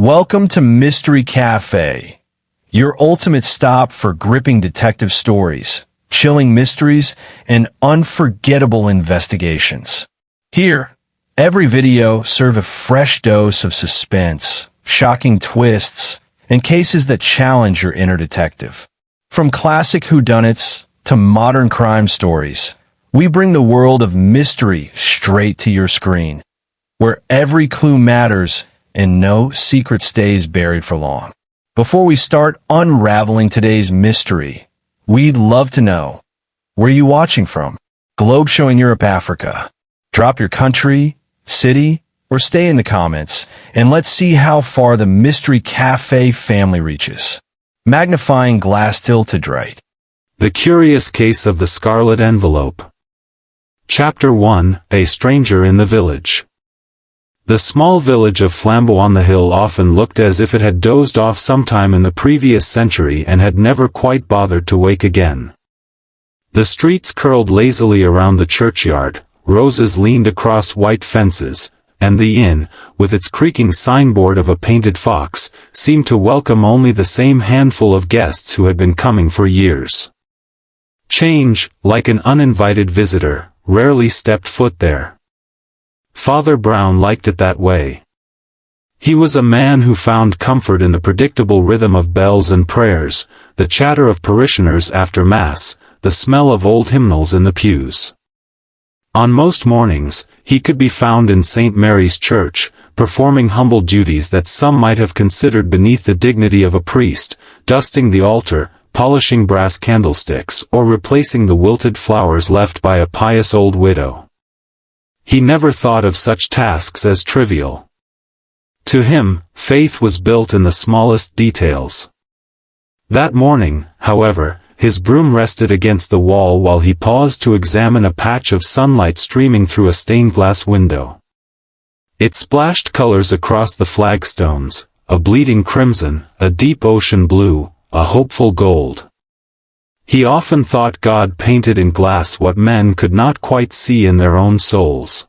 Welcome to Mystery Cafe, your ultimate stop for gripping detective stories, chilling mysteries, and unforgettable investigations. Here, every video serves a fresh dose of suspense, shocking twists, and cases that challenge your inner detective. From classic whodunits to modern crime stories, we bring the world of mystery straight to your screen, where every clue matters and no secret stays buried for long. Before we start unraveling today's mystery, we'd love to know, where are you watching from? Globe showing Europe, Africa. Drop your country, city, or stay in the comments, and let's see how far the Mystery Cafe family reaches. Magnifying glass tilted right. The Curious Case of the Scarlet Envelope. Chapter 1, A Stranger in the Village. The small village of Flambeau-on-the-Hill often looked as if it had dozed off sometime in the previous century and had never quite bothered to wake again. The streets curled lazily around the churchyard, roses leaned across white fences, and the inn, with its creaking signboard of a painted fox, seemed to welcome only the same handful of guests who had been coming for years. Change, like an uninvited visitor, rarely stepped foot there. Father Brown liked it that way. He was a man who found comfort in the predictable rhythm of bells and prayers, the chatter of parishioners after Mass, the smell of old hymnals in the pews. On most mornings, he could be found in St. Mary's Church, performing humble duties that some might have considered beneath the dignity of a priest, dusting the altar, polishing brass candlesticks, or replacing the wilted flowers left by a pious old widow. He never thought of such tasks as trivial. To him, faith was built in the smallest details. That morning, however, his broom rested against the wall while he paused to examine a patch of sunlight streaming through a stained glass window. It splashed colors across the flagstones, a bleeding crimson, a deep ocean blue, a hopeful gold. He often thought God painted in glass what men could not quite see in their own souls.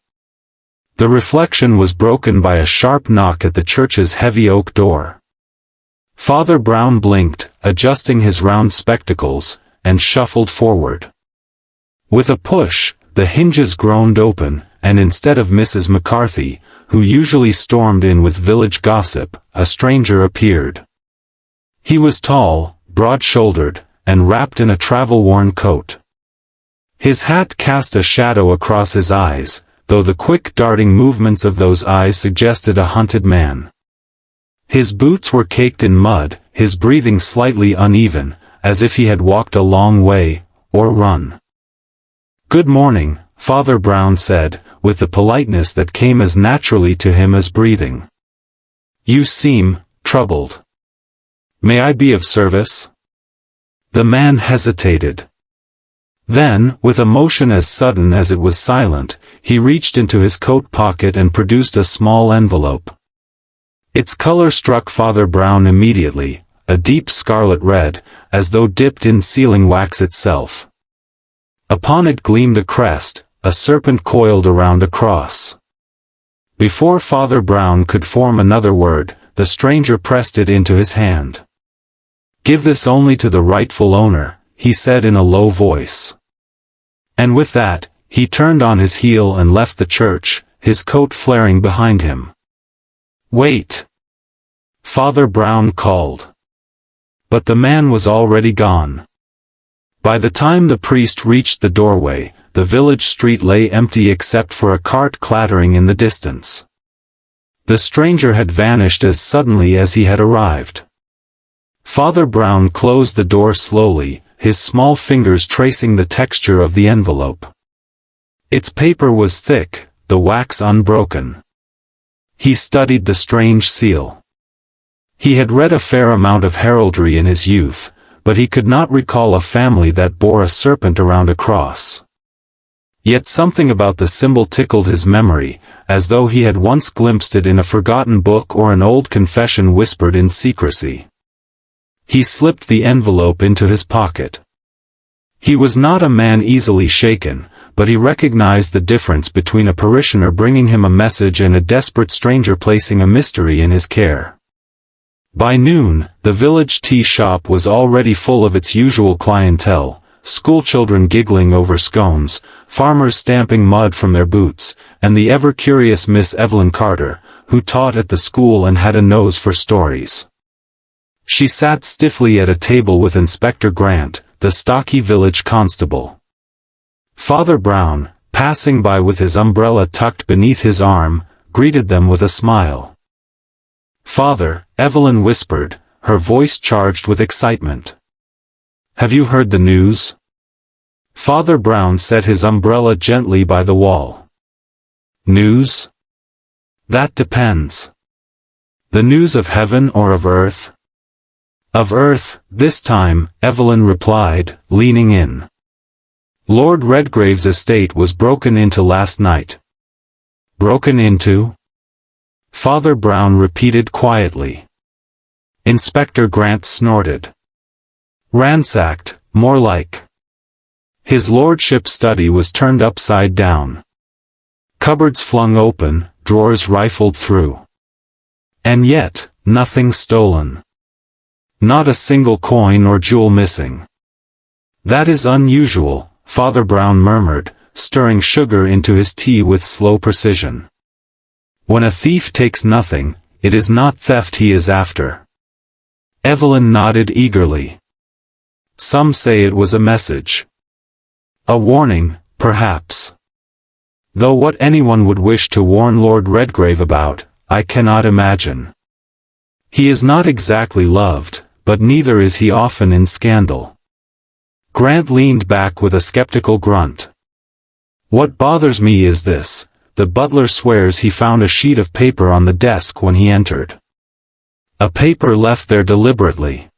The reflection was broken by a sharp knock at the church's heavy oak door. Father Brown blinked, adjusting his round spectacles, and shuffled forward. With a push, the hinges groaned open, and instead of Mrs. McCarthy, who usually stormed in with village gossip, a stranger appeared. He was tall, broad-shouldered, and wrapped in a travel-worn coat. His hat cast a shadow across his eyes, though the quick darting movements of those eyes suggested a hunted man. His boots were caked in mud, his breathing slightly uneven, as if he had walked a long way, or run. "Good morning," Father Brown said, with the politeness that came as naturally to him as breathing. "You seem troubled. May I be of service?" The man hesitated. Then, with a motion as sudden as it was silent, he reached into his coat pocket and produced a small envelope. Its color struck Father Brown immediately, a deep scarlet red, as though dipped in sealing wax itself. Upon it gleamed a crest, a serpent coiled around a cross. Before Father Brown could form another word, the stranger pressed it into his hand. "Give this only to the rightful owner," he said in a low voice. And with that, he turned on his heel and left the church, his coat flaring behind him. "Wait!" Father Brown called. But the man was already gone. By the time the priest reached the doorway, the village street lay empty except for a cart clattering in the distance. The stranger had vanished as suddenly as he had arrived. Father Brown closed the door slowly, his small fingers tracing the texture of the envelope. Its paper was thick, the wax unbroken. He studied the strange seal. He had read a fair amount of heraldry in his youth, but he could not recall a family that bore a serpent around a cross. Yet something about the symbol tickled his memory, as though he had once glimpsed it in a forgotten book or an old confession whispered in secrecy. He slipped the envelope into his pocket. He was not a man easily shaken, but he recognized the difference between a parishioner bringing him a message and a desperate stranger placing a mystery in his care. By noon, the village tea shop was already full of its usual clientele, schoolchildren giggling over scones, farmers stamping mud from their boots, and the ever-curious Miss Evelyn Carter, who taught at the school and had a nose for stories. She sat stiffly at a table with Inspector Grant, the stocky village constable. Father Brown, passing by with his umbrella tucked beneath his arm, greeted them with a smile. "Father," Evelyn whispered, her voice charged with excitement. "Have you heard the news?" Father Brown set his umbrella gently by the wall. "News? That depends. The news of heaven or of earth?" "Of earth, this time," Evelyn replied, leaning in. "Lord Redgrave's estate was broken into last night." "Broken into?" Father Brown repeated quietly. Inspector Grant snorted. "Ransacked, more like. His lordship's study was turned upside down. Cupboards flung open, drawers rifled through. And yet, nothing stolen. Not a single coin or jewel missing." "That is unusual," Father Brown murmured, stirring sugar into his tea with slow precision. "When a thief takes nothing, it is not theft he is after." Evelyn nodded eagerly. "Some say it was a message. A warning, perhaps. Though what anyone would wish to warn Lord Redgrave about, I cannot imagine. He is not exactly loved, but neither is he often in scandal." Grant leaned back with a skeptical grunt. "What bothers me is this: the butler swears he found a sheet of paper on the desk when he entered. A paper left there deliberately.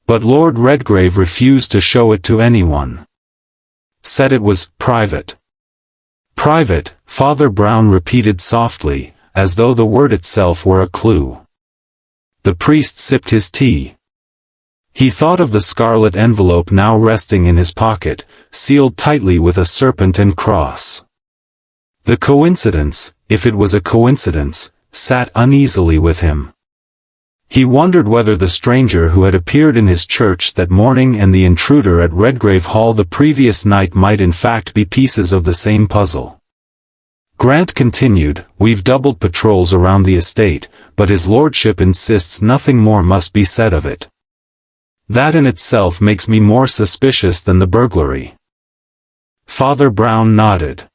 But Lord Redgrave refused to show it to anyone. Said it was private." "Private," Father Brown repeated softly, as though the word itself were a clue. The priest sipped his tea. He thought of the scarlet envelope now resting in his pocket, sealed tightly with a serpent and cross. The coincidence, if it was a coincidence, sat uneasily with him. He wondered whether the stranger who had appeared in his church that morning and the intruder at Redgrave Hall the previous night might in fact be pieces of the same puzzle. Grant continued, "We've doubled patrols around the estate, but his lordship insists nothing more must be said of it. That in itself makes me more suspicious than the burglary." Father Brown nodded.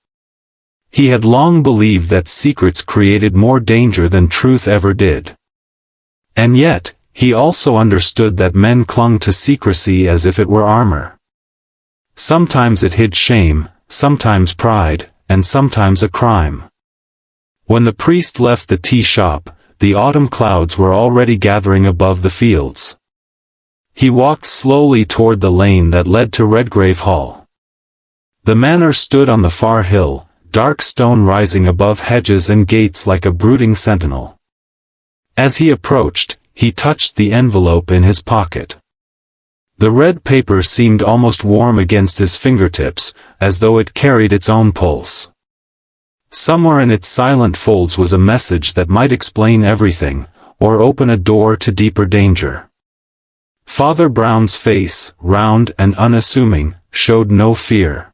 He had long believed that secrets created more danger than truth ever did. And yet, he also understood that men clung to secrecy as if it were armor. Sometimes it hid shame, sometimes pride, and sometimes a crime. When the priest left the tea shop, the autumn clouds were already gathering above the fields. He walked slowly toward the lane that led to Redgrave Hall. The manor stood on the far hill, dark stone rising above hedges and gates like a brooding sentinel. As he approached, he touched the envelope in his pocket. The red paper seemed almost warm against his fingertips, as though it carried its own pulse. Somewhere in its silent folds was a message that might explain everything, or open a door to deeper danger. Father Brown's face, round and unassuming, showed no fear.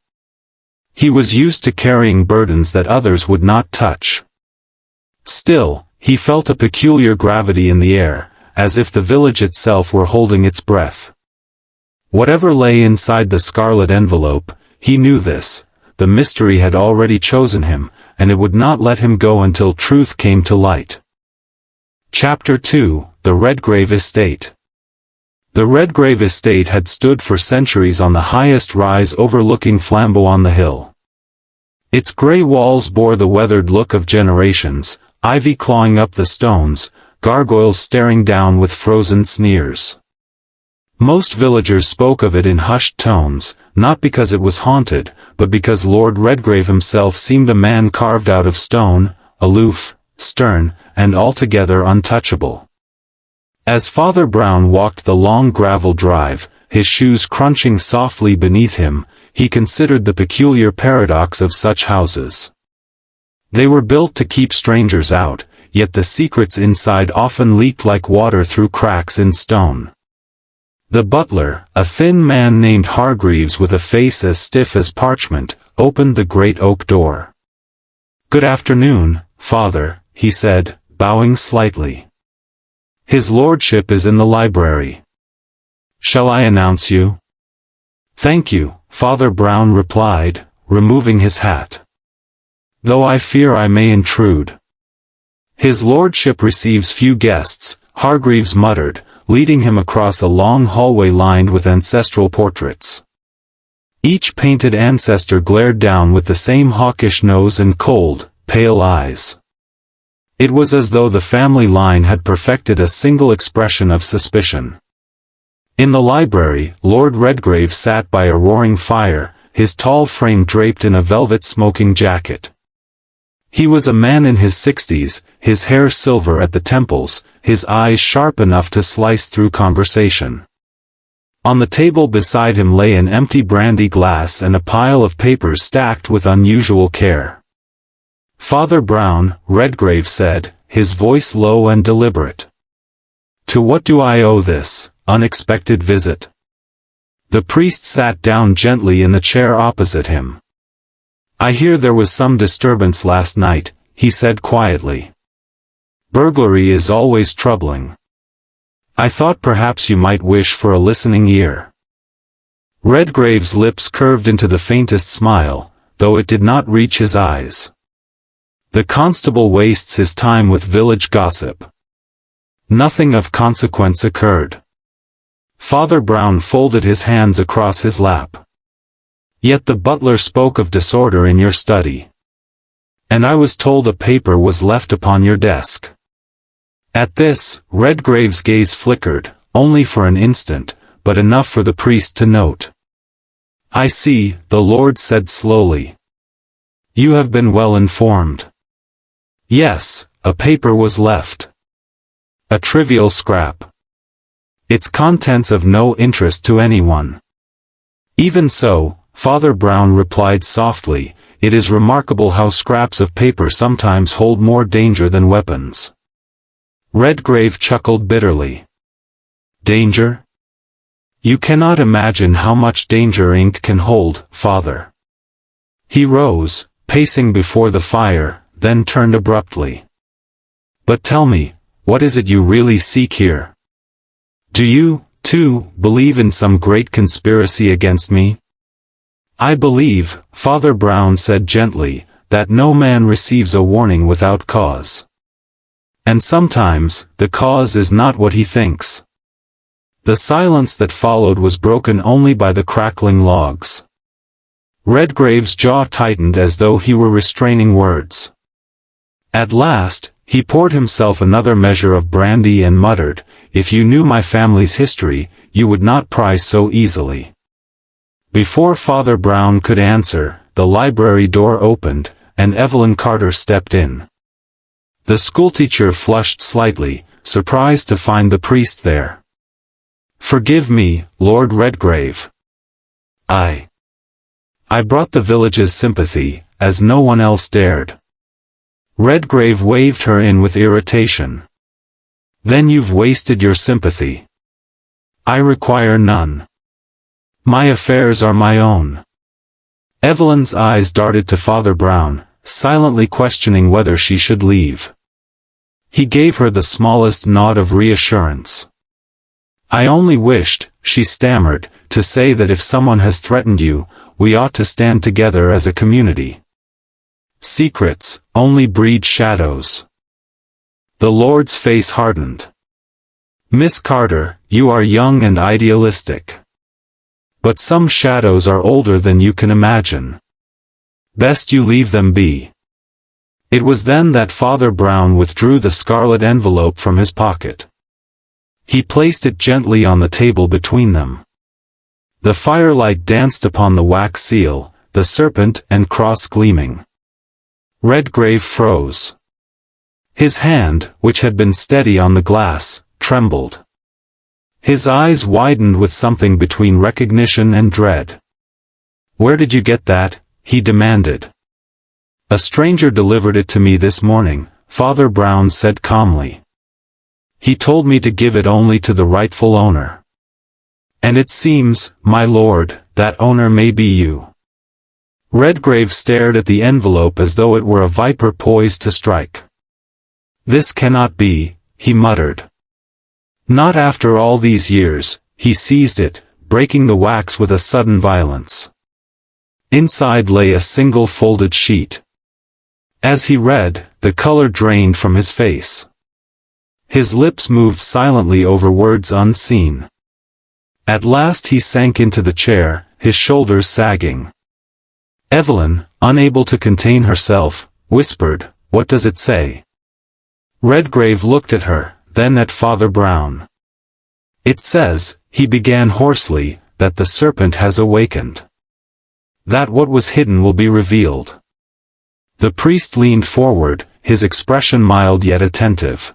He was used to carrying burdens that others would not touch. Still, he felt a peculiar gravity in the air, as if the village itself were holding its breath. Whatever lay inside the scarlet envelope, he knew this: the mystery had already chosen him, and it would not let him go until truth came to light. Chapter 2: The Redgrave Estate. The Redgrave Estate had stood for centuries on the highest rise overlooking Flambeau on the hill. Its grey walls bore the weathered look of generations, ivy clawing up the stones, gargoyles staring down with frozen sneers. Most villagers spoke of it in hushed tones, not because it was haunted, but because Lord Redgrave himself seemed a man carved out of stone, aloof, stern, and altogether untouchable. As Father Brown walked the long gravel drive, his shoes crunching softly beneath him, he considered the peculiar paradox of such houses. They were built to keep strangers out, yet the secrets inside often leaked like water through cracks in stone. The butler, a thin man named Hargreaves with a face as stiff as parchment, opened the great oak door. "Good afternoon, Father," he said, bowing slightly. "His lordship is in the library. Shall I announce you?" "Thank you," Father Brown replied, removing his hat. "Though I fear I may intrude." "His lordship receives few guests," Hargreaves muttered, leading him across a long hallway lined with ancestral portraits. Each painted ancestor glared down with the same hawkish nose and cold, pale eyes. It was as though the family line had perfected a single expression of suspicion. In the library, Lord Redgrave sat by a roaring fire, his tall frame draped in a velvet smoking jacket. He was a man in his 60s, his hair silver at the temples, his eyes sharp enough to slice through conversation. On the table beside him lay an empty brandy glass and a pile of papers stacked with unusual care. "Father Brown," Redgrave said, his voice low and deliberate. "To what do I owe this unexpected visit?" The priest sat down gently in the chair opposite him. "I hear there was some disturbance last night," he said quietly. "Burglary is always troubling. I thought perhaps you might wish for a listening ear." Redgrave's lips curved into the faintest smile, though it did not reach his eyes. "The constable wastes his time with village gossip." Nothing of consequence occurred. Father Brown folded his hands across his lap. "Yet the butler spoke of disorder in your study. And I was told a paper was left upon your desk." At this, Redgrave's gaze flickered, only for an instant, but enough for the priest to note. "I see," the Lord said slowly. "You have been well informed." "Yes, a paper was left. A trivial scrap. Its contents of no interest to anyone." "Even so," Father Brown replied softly, "it is remarkable how scraps of paper sometimes hold more danger than weapons." Redgrave chuckled bitterly. "Danger? You cannot imagine how much danger ink can hold, Father." He rose, pacing before the fire, then turned abruptly. "But tell me, what is it you really seek here? Do you, too, believe in some great conspiracy against me?" "I believe," Father Brown said gently, "that no man receives a warning without cause. And sometimes, the cause is not what he thinks." The silence that followed was broken only by the crackling logs. Redgrave's jaw tightened as though he were restraining words. At last, he poured himself another measure of brandy and muttered, "If you knew my family's history, you would not pry so easily." Before Father Brown could answer, the library door opened, and Evelyn Carter stepped in. The schoolteacher flushed slightly, surprised to find the priest there. "Forgive me, Lord Redgrave. I brought the village's sympathy, as no one else dared." Redgrave waved her in with irritation. "Then you've wasted your sympathy. I require none. My affairs are my own." Evelyn's eyes darted to Father Brown, silently questioning whether she should leave. He gave her the smallest nod of reassurance. "I only wished," she stammered, "to say that if someone has threatened you, we ought to stand together as a community. Secrets only breed shadows." The Lord's face hardened. "Miss Carter, you are young and idealistic. But some shadows are older than you can imagine. Best you leave them be." It was then that Father Brown withdrew the scarlet envelope from his pocket. He placed it gently on the table between them. The firelight danced upon the wax seal, the serpent and cross gleaming. Redgrave froze. His hand, which had been steady on the glass, trembled. His eyes widened with something between recognition and dread. "Where did you get that?" he demanded. "A stranger delivered it to me this morning," Father Brown said calmly. He told me to give it only to the rightful owner. And it seems, my lord, that owner may be you. Redgrave stared at the envelope as though it were a viper poised to strike. This cannot be, he muttered. Not after all these years. He seized it, breaking the wax with a sudden violence. Inside lay a single folded sheet. As he read, the color drained from his face. His lips moved silently over words unseen. At last he sank into the chair, his shoulders sagging. Evelyn, unable to contain herself, whispered, "What does it say?" Redgrave looked at her, then at Father Brown. "It says," he began hoarsely, "that the serpent has awakened. That what was hidden will be revealed." The priest leaned forward, his expression mild yet attentive.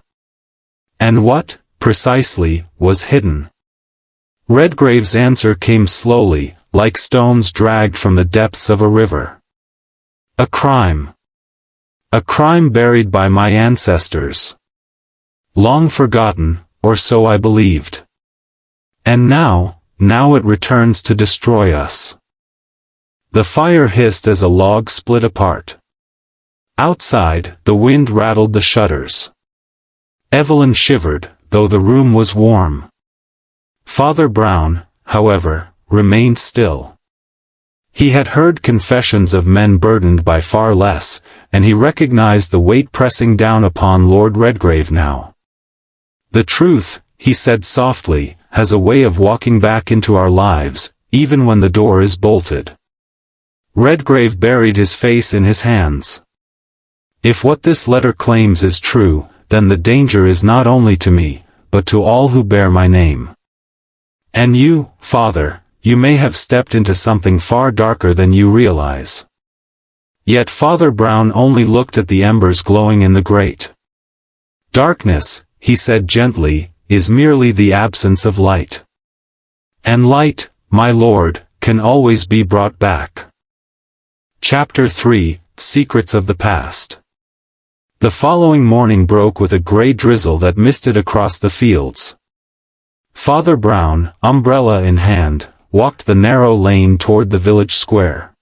"And what, precisely, was hidden?" Redgrave's answer came slowly, like stones dragged from the depths of a river. "A crime. A crime buried by my ancestors. Long forgotten, or so I believed. And now it returns to destroy us." The fire hissed as a log split apart. Outside, the wind rattled the shutters. Evelyn shivered, though the room was warm. Father Brown, however, remained still. He had heard confessions of men burdened by far less, and he recognized the weight pressing down upon Lord Redgrave now. "The truth," he said softly, "has a way of walking back into our lives, even when the door is bolted." Redgrave buried his face in his hands. "If what this letter claims is true, then the danger is not only to me, but to all who bear my name. And you, Father, you may have stepped into something far darker than you realize." Yet Father Brown only looked at the embers glowing in the grate. "Darkness," he said gently, "is merely the absence of light. And light, my lord, can always be brought back." Chapter 3, Secrets of the Past. The following morning broke with a grey drizzle that misted across the fields. Father Brown, umbrella in hand, walked the narrow lane toward the village square.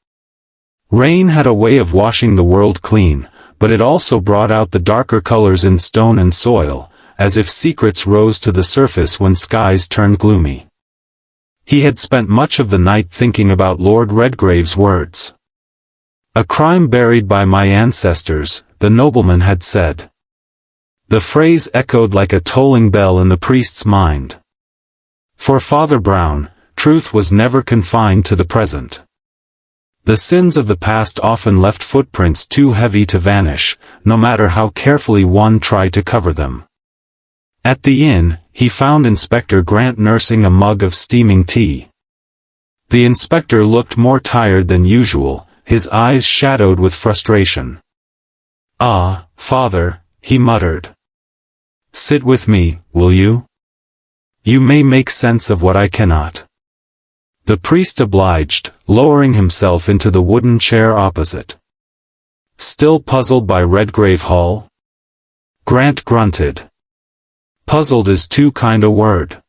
Rain had a way of washing the world clean, but it also brought out the darker colors in stone and soil, as if secrets rose to the surface when skies turned gloomy. He had spent much of the night thinking about Lord Redgrave's words. "A crime buried by my ancestors," the nobleman had said. The phrase echoed like a tolling bell in the priest's mind. For Father Brown, truth was never confined to the present. The sins of the past often left footprints too heavy to vanish, no matter how carefully one tried to cover them. At the inn, he found Inspector Grant nursing a mug of steaming tea. The inspector looked more tired than usual, his eyes shadowed with frustration. "Ah, Father," he muttered. "Sit with me, will you? You may make sense of what I cannot." The priest obliged, lowering himself into the wooden chair opposite. "Still puzzled by Redgrave Hall?" Grant grunted. "Puzzled is too kind a word.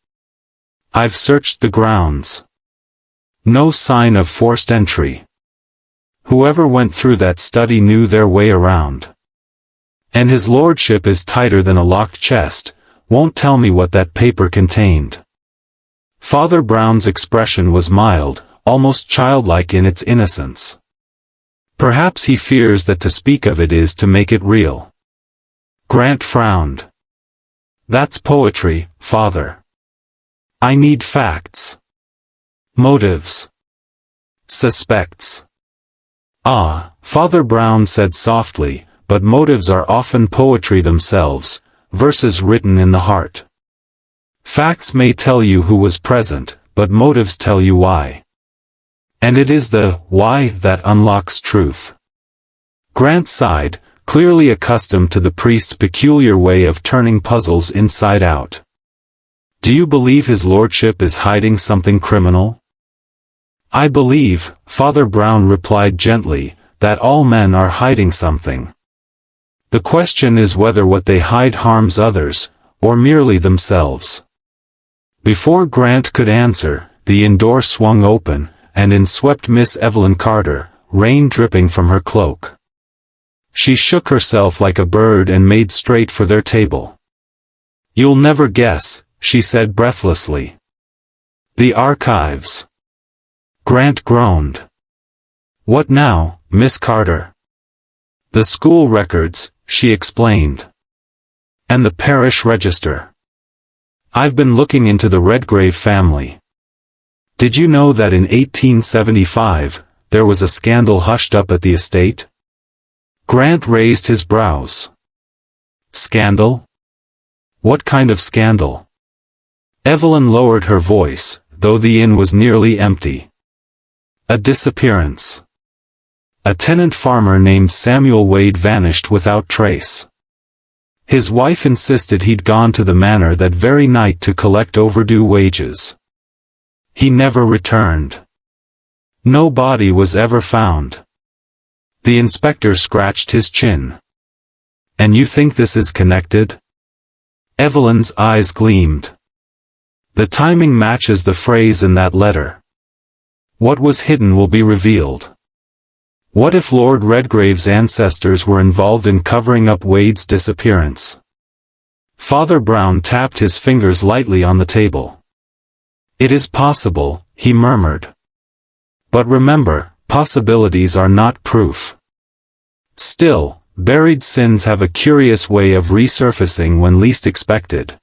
I've searched the grounds. No sign of forced entry. Whoever went through that study knew their way around. And his lordship is tighter than a locked chest, won't tell me what that paper contained." Father Brown's expression was mild, almost childlike in its innocence. "Perhaps he fears that to speak of it is to make it real." Grant frowned. "That's poetry, Father. I need facts. Motives. Suspects." "Ah," Father Brown said softly, "but motives are often poetry themselves, verses written in the heart. Facts may tell you who was present, but motives tell you why. And it is the why that unlocks truth." Grant sighed, clearly accustomed to the priest's peculiar way of turning puzzles inside out. "Do you believe his lordship is hiding something criminal?" "I believe," Father Brown replied gently, "that all men are hiding something. The question is whether what they hide harms others, or merely themselves. Before Grant could answer, the inn door swung open, and in swept Miss Evelyn Carter, rain dripping from her cloak. She shook herself like a bird and made straight for their table. "You'll never guess," she said breathlessly. "The archives." Grant groaned. "What now, Miss Carter?" "The school records," she explained. "And the parish register. I've been looking into the Redgrave family. Did you know that in 1875, there was a scandal hushed up at the estate?" Grant raised his brows. "Scandal? What kind of scandal?" Evelyn lowered her voice, though the inn was nearly empty. "A disappearance. A tenant farmer named Samuel Wade vanished without trace. His wife insisted he'd gone to the manor that very night to collect overdue wages. He never returned. No body was ever found." The inspector scratched his chin. "And you think this is connected?" Evelyn's eyes gleamed. "The timing matches the phrase in that letter. What was hidden will be revealed. What if Lord Redgrave's ancestors were involved in covering up Wade's disappearance?" Father Brown tapped his fingers lightly on the table. "It is possible," he murmured. "But remember, possibilities are not proof. Still, buried sins have a curious way of resurfacing when least expected."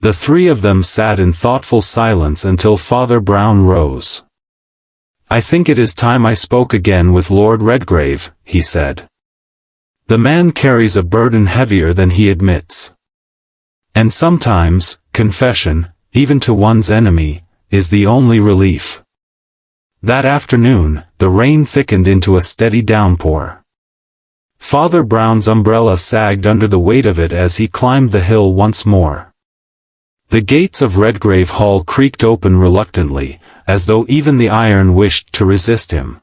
The three of them sat in thoughtful silence until Father Brown rose. "I think it is time I spoke again with Lord Redgrave," he said. "The man carries a burden heavier than he admits. And sometimes, confession, even to one's enemy, is the only relief." That afternoon, the rain thickened into a steady downpour. Father Brown's umbrella sagged under the weight of it as he climbed the hill once more. The gates of Redgrave Hall creaked open reluctantly, as though even the iron wished to resist him.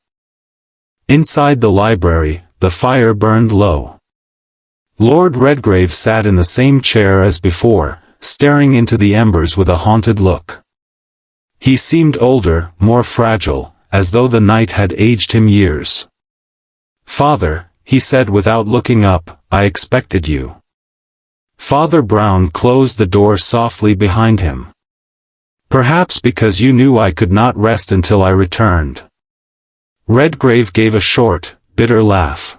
Inside the library, the fire burned low. Lord Redgrave sat in the same chair as before, staring into the embers with a haunted look. He seemed older, more fragile, as though the night had aged him years. "Father," he said without looking up, "I expected you." Father Brown closed the door softly behind him. "Perhaps because you knew I could not rest until I returned." Redgrave gave a short, bitter laugh.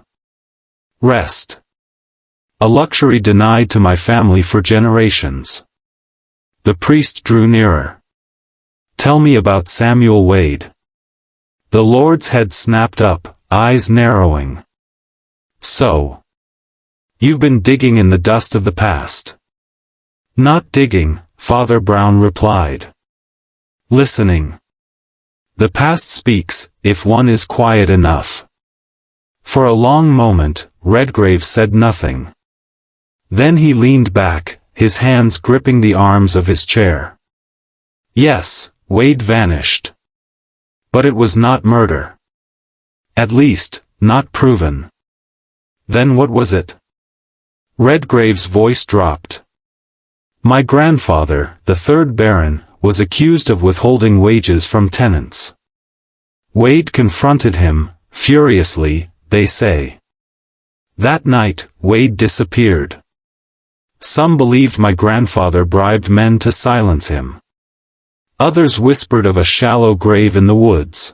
"Rest? A luxury denied to my family for generations." The priest drew nearer. "Tell me about Samuel Wade." The Lord's head snapped up, eyes narrowing. "So. You've been digging in the dust of the past." "Not digging," Father Brown replied. "Listening. The past speaks, if one is quiet enough." For a long moment, Redgrave said nothing. Then he leaned back, his hands gripping the arms of his chair. "Yes, Wade vanished. But it was not murder. At least, not proven." "Then what was it?" Redgrave's voice dropped. "My grandfather, the third Baron, was accused of withholding wages from tenants. Wade confronted him, furiously, they say. That night, Wade disappeared. Some believed my grandfather bribed men to silence him. Others whispered of a shallow grave in the woods.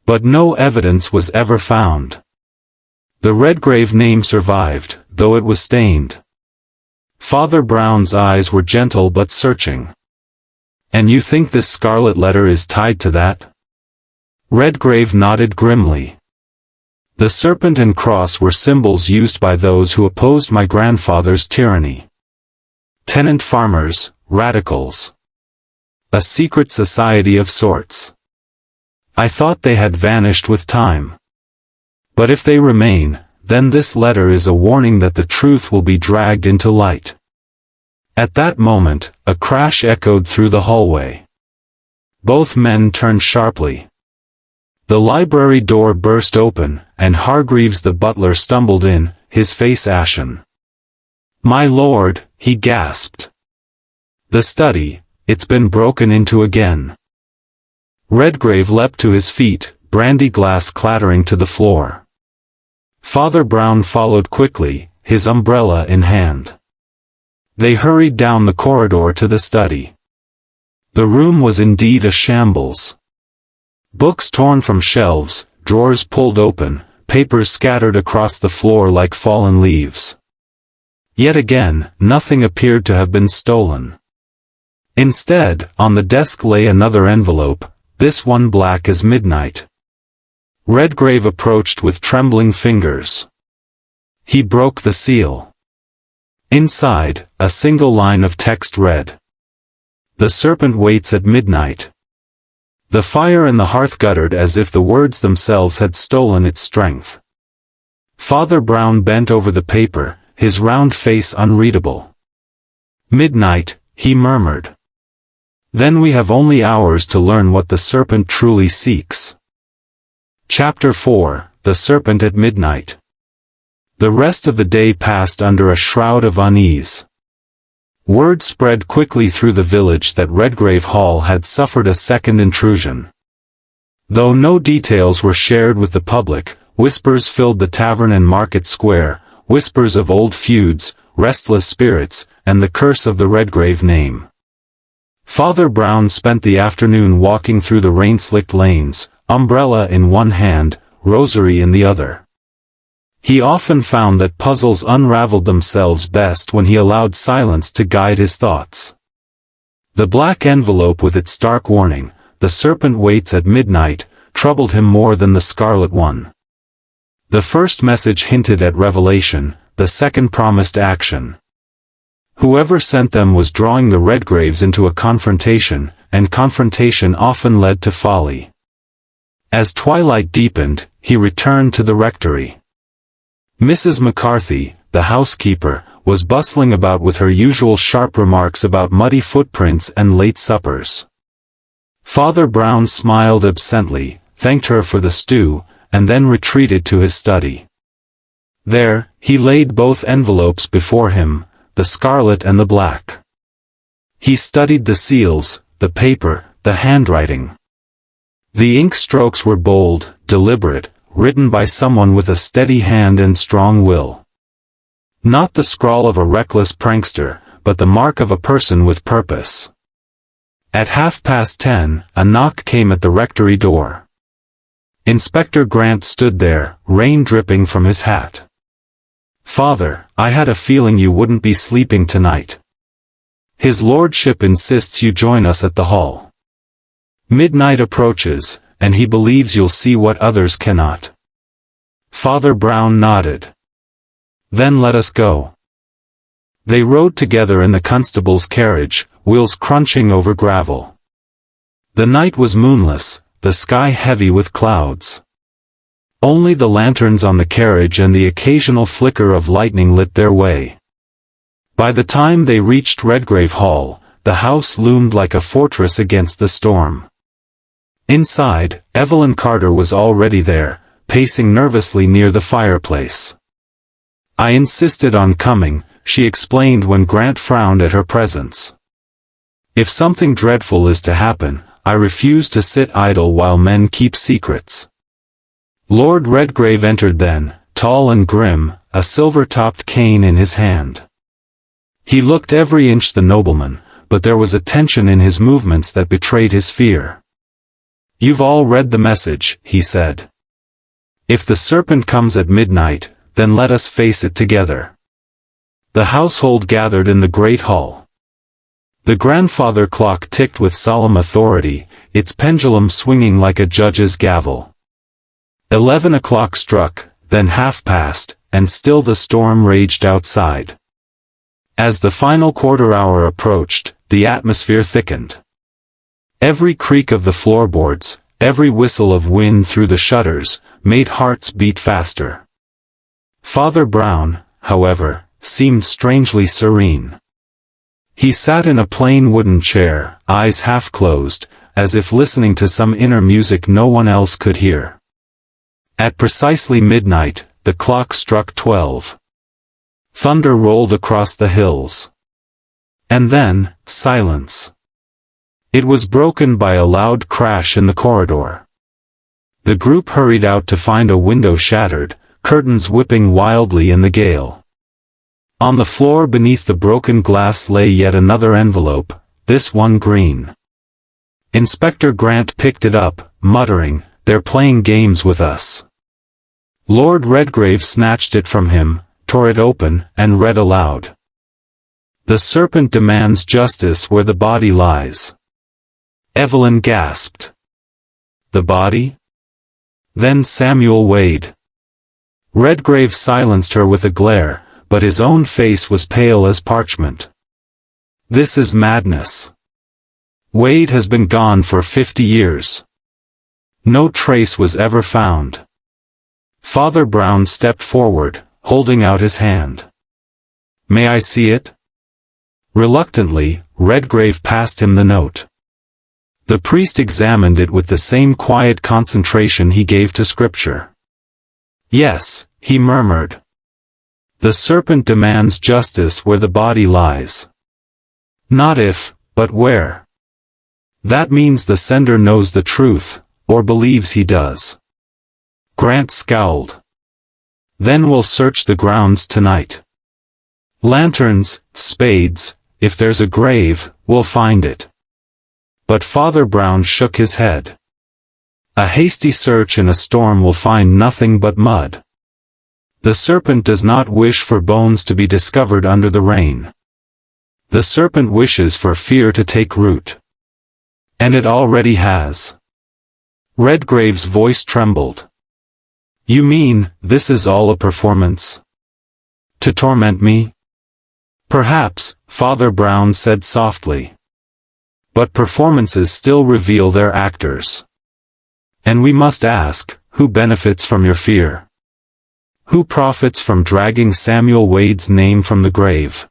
But no evidence was ever found. The Redgrave name survived, though it was stained." Father Brown's eyes were gentle but searching. "And you think this scarlet letter is tied to that?" Redgrave nodded grimly. "The serpent and cross were symbols used by those who opposed my grandfather's tyranny. Tenant farmers, radicals. A secret society of sorts. I thought they had vanished with time. But if they remain, then this letter is a warning that the truth will be dragged into light." At that moment, a crash echoed through the hallway. Both men turned sharply. The library door burst open, and Hargreaves the butler stumbled in, his face ashen. "My lord," he gasped. "The study, it's been broken into again." Redgrave leapt to his feet, brandy glass clattering to the floor. Father Brown followed quickly, his umbrella in hand. They hurried down the corridor to the study. The room was indeed a shambles. Books torn from shelves, drawers pulled open, papers scattered across the floor like fallen leaves. Yet again, nothing appeared to have been stolen. Instead, on the desk lay another envelope, this one black as midnight. Redgrave approached with trembling fingers. He broke the seal. Inside, a single line of text read, "The serpent waits at midnight." The fire in the hearth guttered as if the words themselves had stolen its strength. Father Brown bent over the paper, his round face unreadable. "Midnight," he murmured. "Then we have only hours to learn what the serpent truly seeks." Chapter 4, The Serpent at Midnight. The rest of the day passed under a shroud of unease. Word spread quickly through the village that Redgrave Hall had suffered a second intrusion. Though no details were shared with the public, whispers filled the tavern and market square, whispers of old feuds, restless spirits, and the curse of the Redgrave name. Father Brown spent the afternoon walking through the rain-slicked lanes, umbrella in one hand, rosary in the other. He often found that puzzles unraveled themselves best when he allowed silence to guide his thoughts. The black envelope with its stark warning, "The serpent waits at midnight," troubled him more than the scarlet one. The first message hinted at revelation, the second promised action. Whoever sent them was drawing the Redgraves into a confrontation, and confrontation often led to folly. As twilight deepened, he returned to the rectory. Mrs. McCarthy, the housekeeper, was bustling about with her usual sharp remarks about muddy footprints and late suppers. Father Brown smiled absently, thanked her for the stew, and then retreated to his study. There, he laid both envelopes before him, the scarlet and the black. He studied the seals, the paper, the handwriting. The ink strokes were bold, deliberate, written by someone with a steady hand and strong will. Not the scrawl of a reckless prankster, but the mark of a person with purpose. At 10:30, a knock came at the rectory door. Inspector Grant stood there, rain dripping from his hat. "Father, I had a feeling you wouldn't be sleeping tonight. His lordship insists you join us at the hall. Midnight approaches, and he believes you'll see what others cannot." Father Brown nodded. "Then let us go." They rode together in the constable's carriage, wheels crunching over gravel. The night was moonless, the sky heavy with clouds. Only the lanterns on the carriage and the occasional flicker of lightning lit their way. By the time they reached Redgrave Hall, the house loomed like a fortress against the storm. Inside, Evelyn Carter was already there, pacing nervously near the fireplace. "I insisted on coming," she explained when Grant frowned at her presence. "If something dreadful is to happen, I refuse to sit idle while men keep secrets." Lord Redgrave entered then, tall and grim, a silver-topped cane in his hand. He looked every inch the nobleman, but there was a tension in his movements that betrayed his fear. "You've all read the message," he said. "If the serpent comes at midnight, then let us face it together." The household gathered in the great hall. The grandfather clock ticked with solemn authority, its pendulum swinging like a judge's gavel. 11 o'clock struck, then 1:30, and still the storm raged outside. As the final quarter hour approached, the atmosphere thickened. Every creak of the floorboards, every whistle of wind through the shutters, made hearts beat faster. Father Brown, however, seemed strangely serene. He sat in a plain wooden chair, eyes half closed, as if listening to some inner music no one else could hear. At precisely midnight, the clock struck 12. Thunder rolled across the hills. And then, silence. It was broken by a loud crash in the corridor. The group hurried out to find a window shattered, curtains whipping wildly in the gale. On the floor beneath the broken glass lay yet another envelope, this one green. Inspector Grant picked it up, muttering, "They're playing games with us." Lord Redgrave snatched it from him, tore it open, and read aloud. "The Serpent demands justice where the body lies." Evelyn gasped. "The body?" "Then Samuel Wade." Redgrave silenced her with a glare, but his own face was pale as parchment. "This is madness. Wade has been gone for 50 years. No trace was ever found." Father Brown stepped forward, holding out his hand. "May I see it?" Reluctantly, Redgrave passed him the note. The priest examined it with the same quiet concentration he gave to scripture. "Yes," he murmured. "The Serpent demands justice where the body lies. Not if, but where. That means the sender knows the truth, or believes he does." Grant scowled. "Then we'll search the grounds tonight. Lanterns, spades, if there's a grave, we'll find it." But Father Brown shook his head. "A hasty search in a storm will find nothing but mud. The Serpent does not wish for bones to be discovered under the rain. The Serpent wishes for fear to take root. And it already has." Redgrave's voice trembled. "You mean, this is all a performance? To torment me?" "Perhaps," Father Brown said softly. "But performances still reveal their actors. And we must ask, who benefits from your fear? Who profits from dragging Samuel Wade's name from the grave?"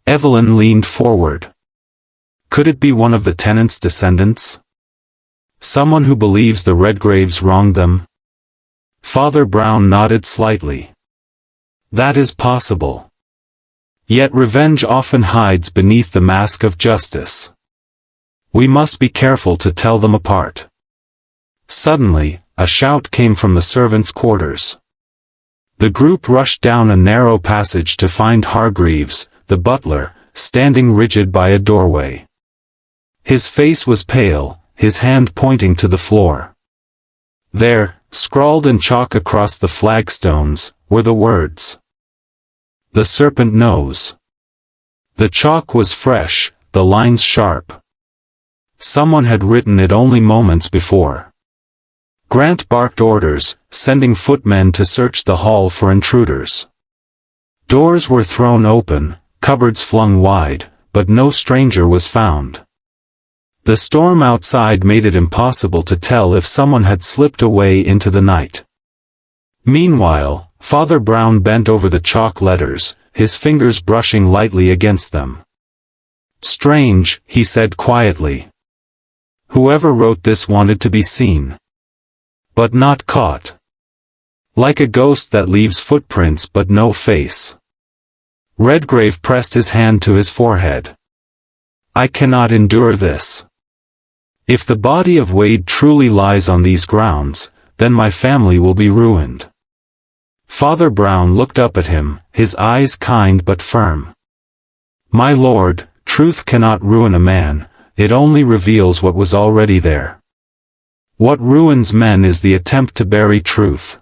Evelyn leaned forward. "Could it be one of the tenant's descendants? Someone who believes the Redgraves wronged them?" Father Brown nodded slightly. "That is possible. Yet revenge often hides beneath the mask of justice. We must be careful to tell them apart." Suddenly, a shout came from the servants' quarters. The group rushed down a narrow passage to find Hargreaves, the butler, standing rigid by a doorway. His face was pale, his hand pointing to the floor. There, scrawled in chalk across the flagstones, were the words, "The Serpent knows." The chalk was fresh, the lines sharp. Someone had written it only moments before. Grant barked orders, sending footmen to search the hall for intruders. Doors were thrown open, cupboards flung wide, but no stranger was found. The storm outside made it impossible to tell if someone had slipped away into the night. Meanwhile, Father Brown bent over the chalk letters, his fingers brushing lightly against them. "Strange," he said quietly. "Whoever wrote this wanted to be seen. But not caught. Like a ghost that leaves footprints but no face." Redgrave pressed his hand to his forehead. "I cannot endure this. If the body of Wade truly lies on these grounds, then my family will be ruined." Father Brown looked up at him, his eyes kind but firm. "My lord, truth cannot ruin a man, it only reveals what was already there. What ruins men is the attempt to bury truth."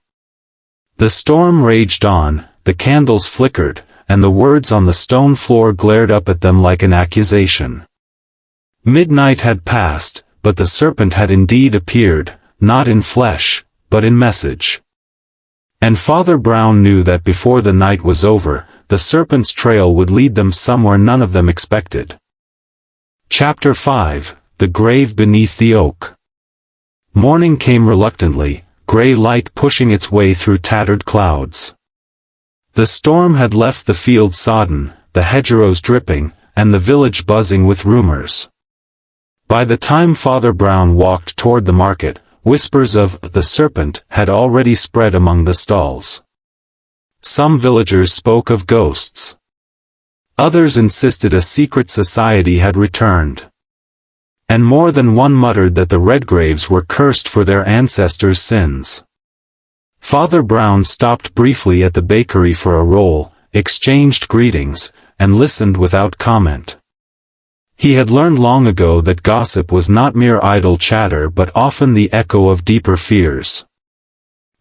The storm raged on, the candles flickered, and the words on the stone floor glared up at them like an accusation. Midnight had passed, but the Serpent had indeed appeared, not in flesh, but in message. And Father Brown knew that before the night was over, the Serpent's trail would lead them somewhere none of them expected. Chapter 5, The Grave Beneath the Oak. Morning came reluctantly, gray light pushing its way through tattered clouds. The storm had left the field sodden, the hedgerows dripping, and the village buzzing with rumors. By the time Father Brown walked toward the market, whispers of the Serpent had already spread among the stalls. Some villagers spoke of ghosts. Others insisted a secret society had returned. And more than one muttered that the Redgraves were cursed for their ancestors' sins. Father Brown stopped briefly at the bakery for a roll, exchanged greetings, and listened without comment. He had learned long ago that gossip was not mere idle chatter but often the echo of deeper fears.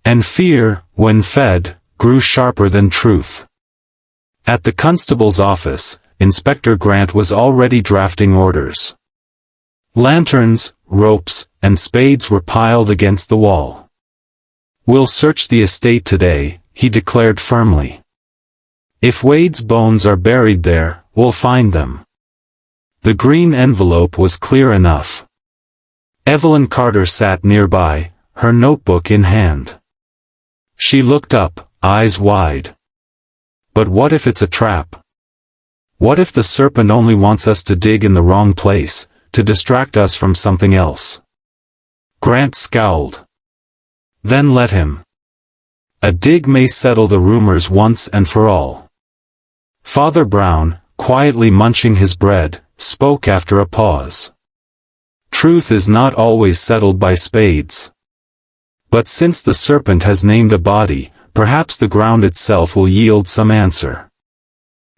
And fear, when fed, grew sharper than truth. At the constable's office, Inspector Grant was already drafting orders. Lanterns, ropes, and spades were piled against the wall. "We'll search the estate today," he declared firmly. "If Wade's bones are buried there, we'll find them." The green envelope was clear enough. Evelyn Carter sat nearby, her notebook in hand. She looked up, eyes wide. But what if it's a trap? What if the Serpent only wants us to dig in the wrong place, to distract us from something else? Grant scowled. Then let him. A dig may settle the rumors once and for all. Father Brown, quietly munching his bread, spoke after a pause. Truth is not always settled by spades. But since the Serpent has named a body, perhaps the ground itself will yield some answer.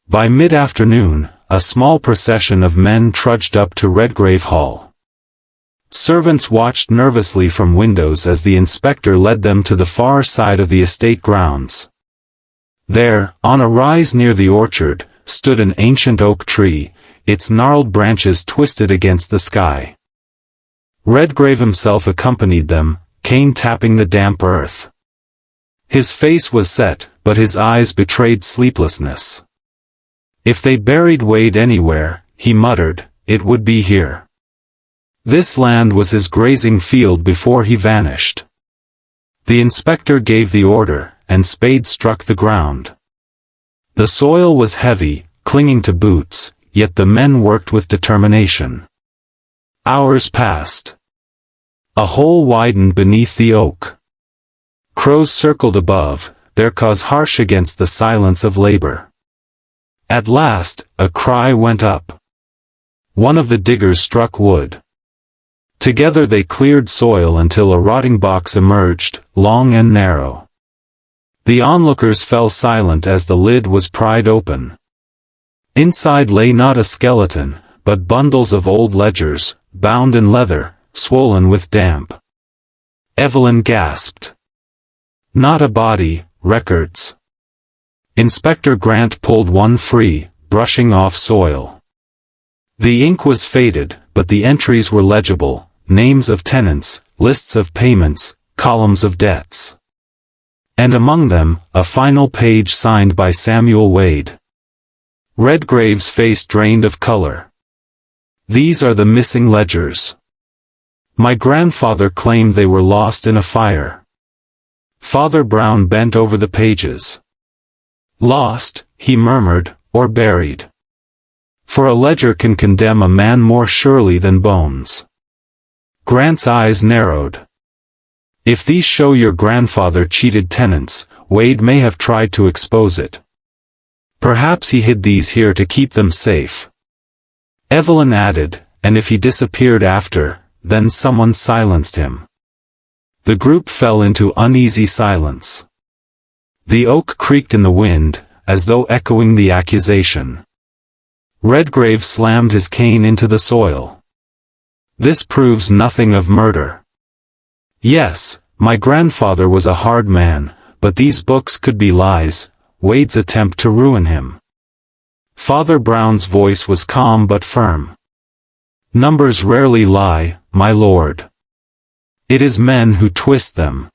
By mid-afternoon, a small procession of men trudged up to Redgrave Hall. Servants watched nervously from windows as the inspector led them to the far side of the estate grounds. There, on a rise near the orchard, stood an ancient oak tree, its gnarled branches twisted against the sky. Redgrave himself accompanied them, cane tapping the damp earth. His face was set, but his eyes betrayed sleeplessness. If they buried Wade anywhere, he muttered, it would be here. This land was his grazing field before he vanished. The inspector gave the order, and spades struck the ground. The soil was heavy, clinging to boots, yet the men worked with determination. Hours passed. A hole widened beneath the oak. Crows circled above, their caws harsh against the silence of labor. At last, a cry went up. One of the diggers struck wood. Together they cleared soil until a rotting box emerged, long and narrow. The onlookers fell silent as the lid was pried open. Inside lay not a skeleton, but bundles of old ledgers, bound in leather, swollen with damp. Evelyn gasped. Not a body, records. Inspector Grant pulled one free, brushing off soil. The ink was faded, but the entries were legible, names of tenants, lists of payments, columns of debts. And among them, a final page signed by Samuel Wade. Redgrave's face drained of color. These are the missing ledgers. My grandfather claimed they were lost in a fire. Father Brown bent over the pages. Lost, he murmured, or buried. For a ledger can condemn a man more surely than bones. Grant's eyes narrowed. If these show your grandfather cheated tenants, Wade may have tried to expose it. Perhaps he hid these here to keep them safe. Evelyn added, and if he disappeared after, then someone silenced him. The group fell into uneasy silence. The oak creaked in the wind, as though echoing the accusation. Redgrave slammed his cane into the soil. This proves nothing of murder. Yes, my grandfather was a hard man, but these books could be lies, Wade's attempt to ruin him. Father Brown's voice was calm but firm. Numbers rarely lie, my lord. It is men who twist them.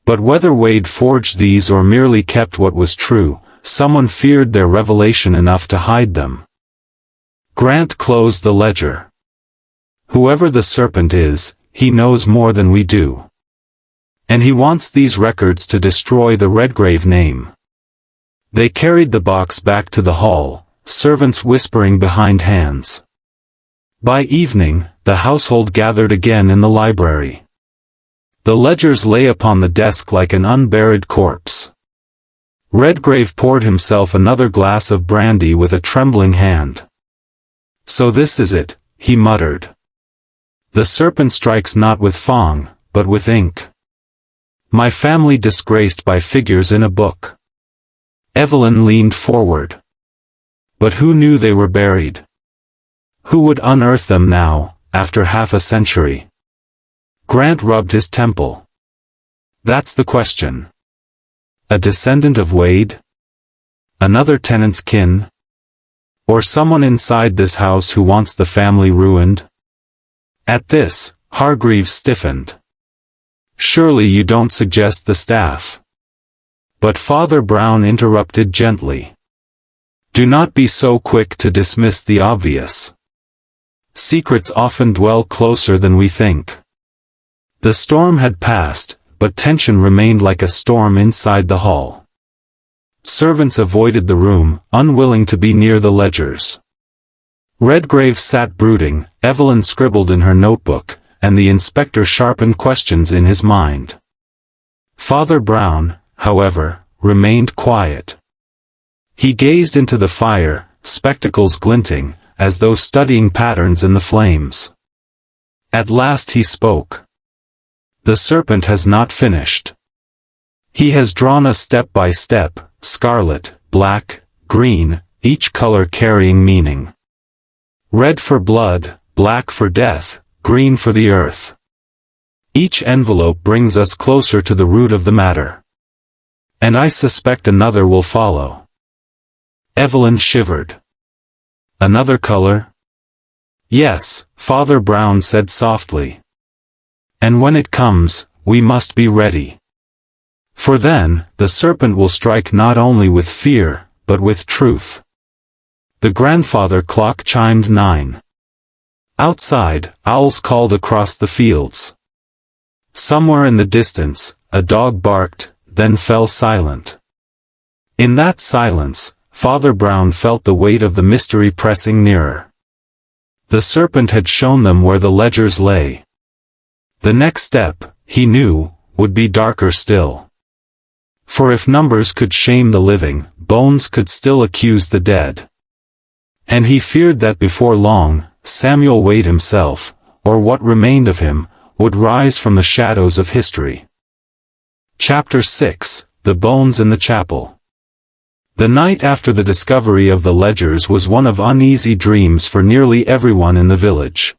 But whether Wade forged these or merely kept what was true, someone feared their revelation enough to hide them. Grant closed the ledger. Whoever the Serpent is, he knows more than we do. And he wants these records to destroy the Redgrave name. They carried the box back to the hall, servants whispering behind hands. By evening, the household gathered again in the library. The ledgers lay upon the desk like an unburied corpse. Redgrave poured himself another glass of brandy with a trembling hand. "So this is it," he muttered. "The serpent strikes not with fang, but with ink. My family disgraced by figures in a book." Evelyn leaned forward. But who knew they were buried? Who would unearth them now, after half a century? Grant rubbed his temple. "That's the question. A descendant of Wade? Another tenant's kin? Or someone inside this house who wants the family ruined?" At this, Hargreaves stiffened. "Surely you don't suggest the staff?" But Father Brown interrupted gently. "Do not be so quick to dismiss the obvious. Secrets often dwell closer than we think." The storm had passed, but tension remained like a storm inside the hall. Servants avoided the room, unwilling to be near the ledgers. Redgrave sat brooding, Evelyn scribbled in her notebook, and the inspector sharpened questions in his mind. Father Brown, however, remained quiet. He gazed into the fire, spectacles glinting, as though studying patterns in the flames. At last he spoke. "The serpent has not finished. He has drawn us step by step, scarlet, black, green, each color carrying meaning. Red for blood, black for death, green for the earth. Each envelope brings us closer to the root of the matter. And I suspect another will follow." Evelyn shivered. "Another color?" "Yes," Father Brown said softly. "And when it comes, we must be ready. For then, the serpent will strike not only with fear, but with truth." The grandfather clock chimed 9. Outside, owls called across the fields. Somewhere in the distance, a dog barked, then fell silent. In that silence, Father Brown felt the weight of the mystery pressing nearer. The serpent had shown them where the ledgers lay. The next step, he knew, would be darker still. For if numbers could shame the living, bones could still accuse the dead. And he feared that before long, Samuel Wade himself, or what remained of him, would rise from the shadows of history. Chapter 6, The Bones in the Chapel. The night after the discovery of the ledgers was one of uneasy dreams for nearly everyone in the village.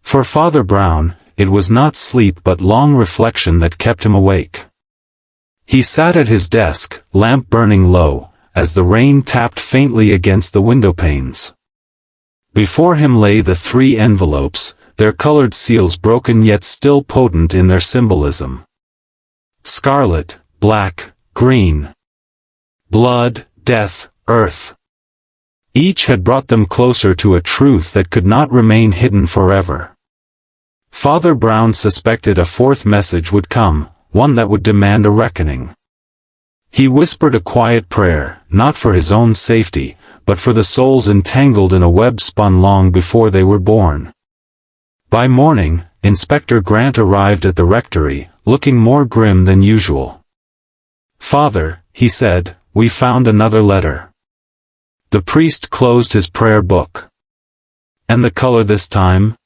For Father Brown, it was not sleep but long reflection that kept him awake. He sat at his desk, lamp burning low, as the rain tapped faintly against the window panes. Before him lay the 3 envelopes, their colored seals broken yet still potent in their symbolism. Scarlet, black, green. Blood, death, earth. Each had brought them closer to a truth that could not remain hidden forever. Father Brown suspected a 4th message would come, one that would demand a reckoning. He whispered a quiet prayer, not for his own safety, but for the souls entangled in a web spun long before they were born. By morning, Inspector Grant arrived at the rectory, looking more grim than usual. "Father," he said, "we found another letter." The priest closed his prayer book. "And the color this time?"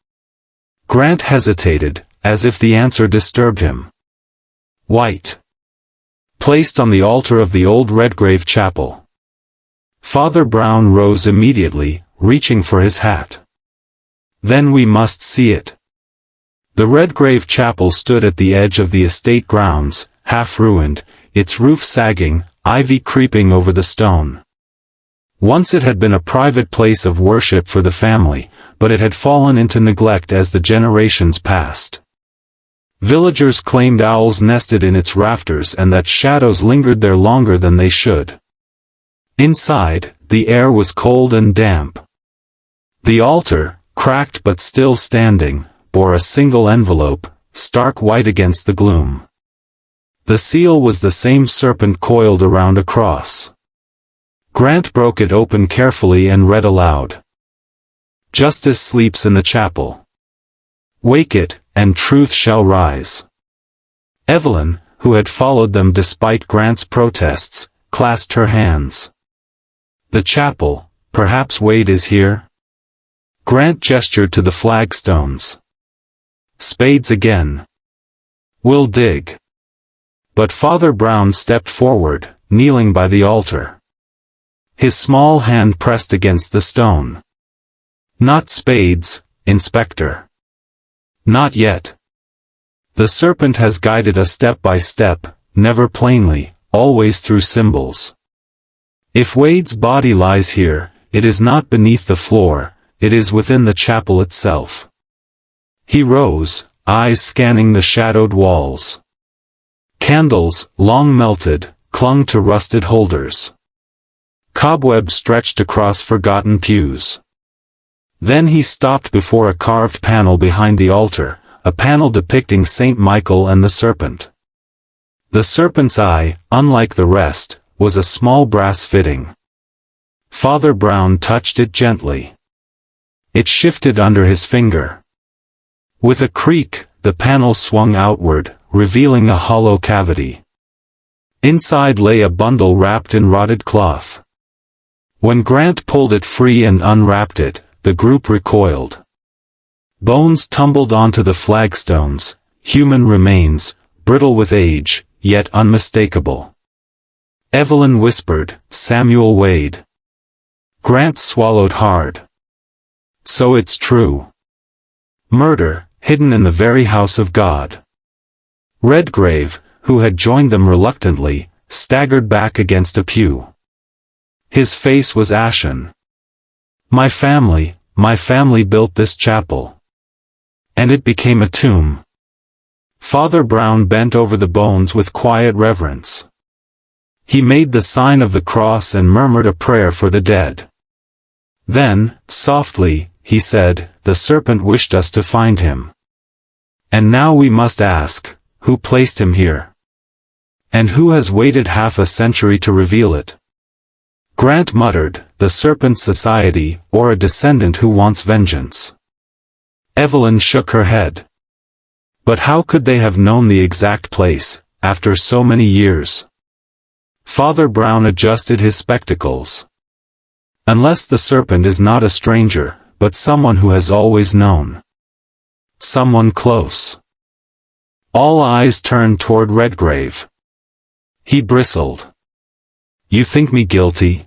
Grant hesitated, as if the answer disturbed him. "White. Placed on the altar of the old Redgrave Chapel." Father Brown rose immediately, reaching for his hat. "Then we must see it." The Redgrave Chapel stood at the edge of the estate grounds, half ruined, its roof sagging, ivy creeping over the stone. Once it had been a private place of worship for the family, but it had fallen into neglect as the generations passed. Villagers claimed owls nested in its rafters and that shadows lingered there longer than they should. Inside, the air was cold and damp. The altar, cracked but still standing, bore a single envelope, stark white against the gloom. The seal was the same serpent coiled around a cross. Grant broke it open carefully and read aloud. "Justice sleeps in the chapel. Wake it, and truth shall rise." Evelyn, who had followed them despite Grant's protests, clasped her hands. The chapel, perhaps Wade is here? Grant gestured to the flagstones. Spades again. We'll dig. But Father Brown stepped forward, kneeling by the altar. His small hand pressed against the stone. Not spades, Inspector. Not yet. The Serpent has guided us step by step, never plainly, always through symbols. If Wade's body lies here, it is not beneath the floor, it is within the chapel itself. He rose, eyes scanning the shadowed walls. Candles, long melted, clung to rusted holders. Cobwebs stretched across forgotten pews. Then he stopped before a carved panel behind the altar, a panel depicting Saint Michael and the Serpent. The Serpent's eye, unlike the rest, was a small brass fitting. Father Brown touched it gently. It shifted under his finger. With a creak, the panel swung outward, revealing a hollow cavity. Inside lay a bundle wrapped in rotted cloth. When Grant pulled it free and unwrapped it, the group recoiled. Bones tumbled onto the flagstones, human remains, brittle with age, yet unmistakable. Evelyn whispered, "Samuel Wade." Grant swallowed hard. So it's true. Murder, hidden in the very house of God. Redgrave, who had joined them reluctantly, staggered back against a pew. His face was ashen. My family built this chapel. And it became a tomb. Father Brown bent over the bones with quiet reverence. He made the sign of the cross and murmured a prayer for the dead. Then, softly, he said, "The Serpent wished us to find him. And now we must ask, who placed him here? And who has waited half a century to reveal it?" Grant muttered, "The Serpent Society, or a descendant who wants vengeance." Evelyn shook her head. But how could they have known the exact place, after so many years? Father Brown adjusted his spectacles. Unless the Serpent is not a stranger, but someone who has always known. Someone close. All eyes turned toward Redgrave. He bristled. "You think me guilty?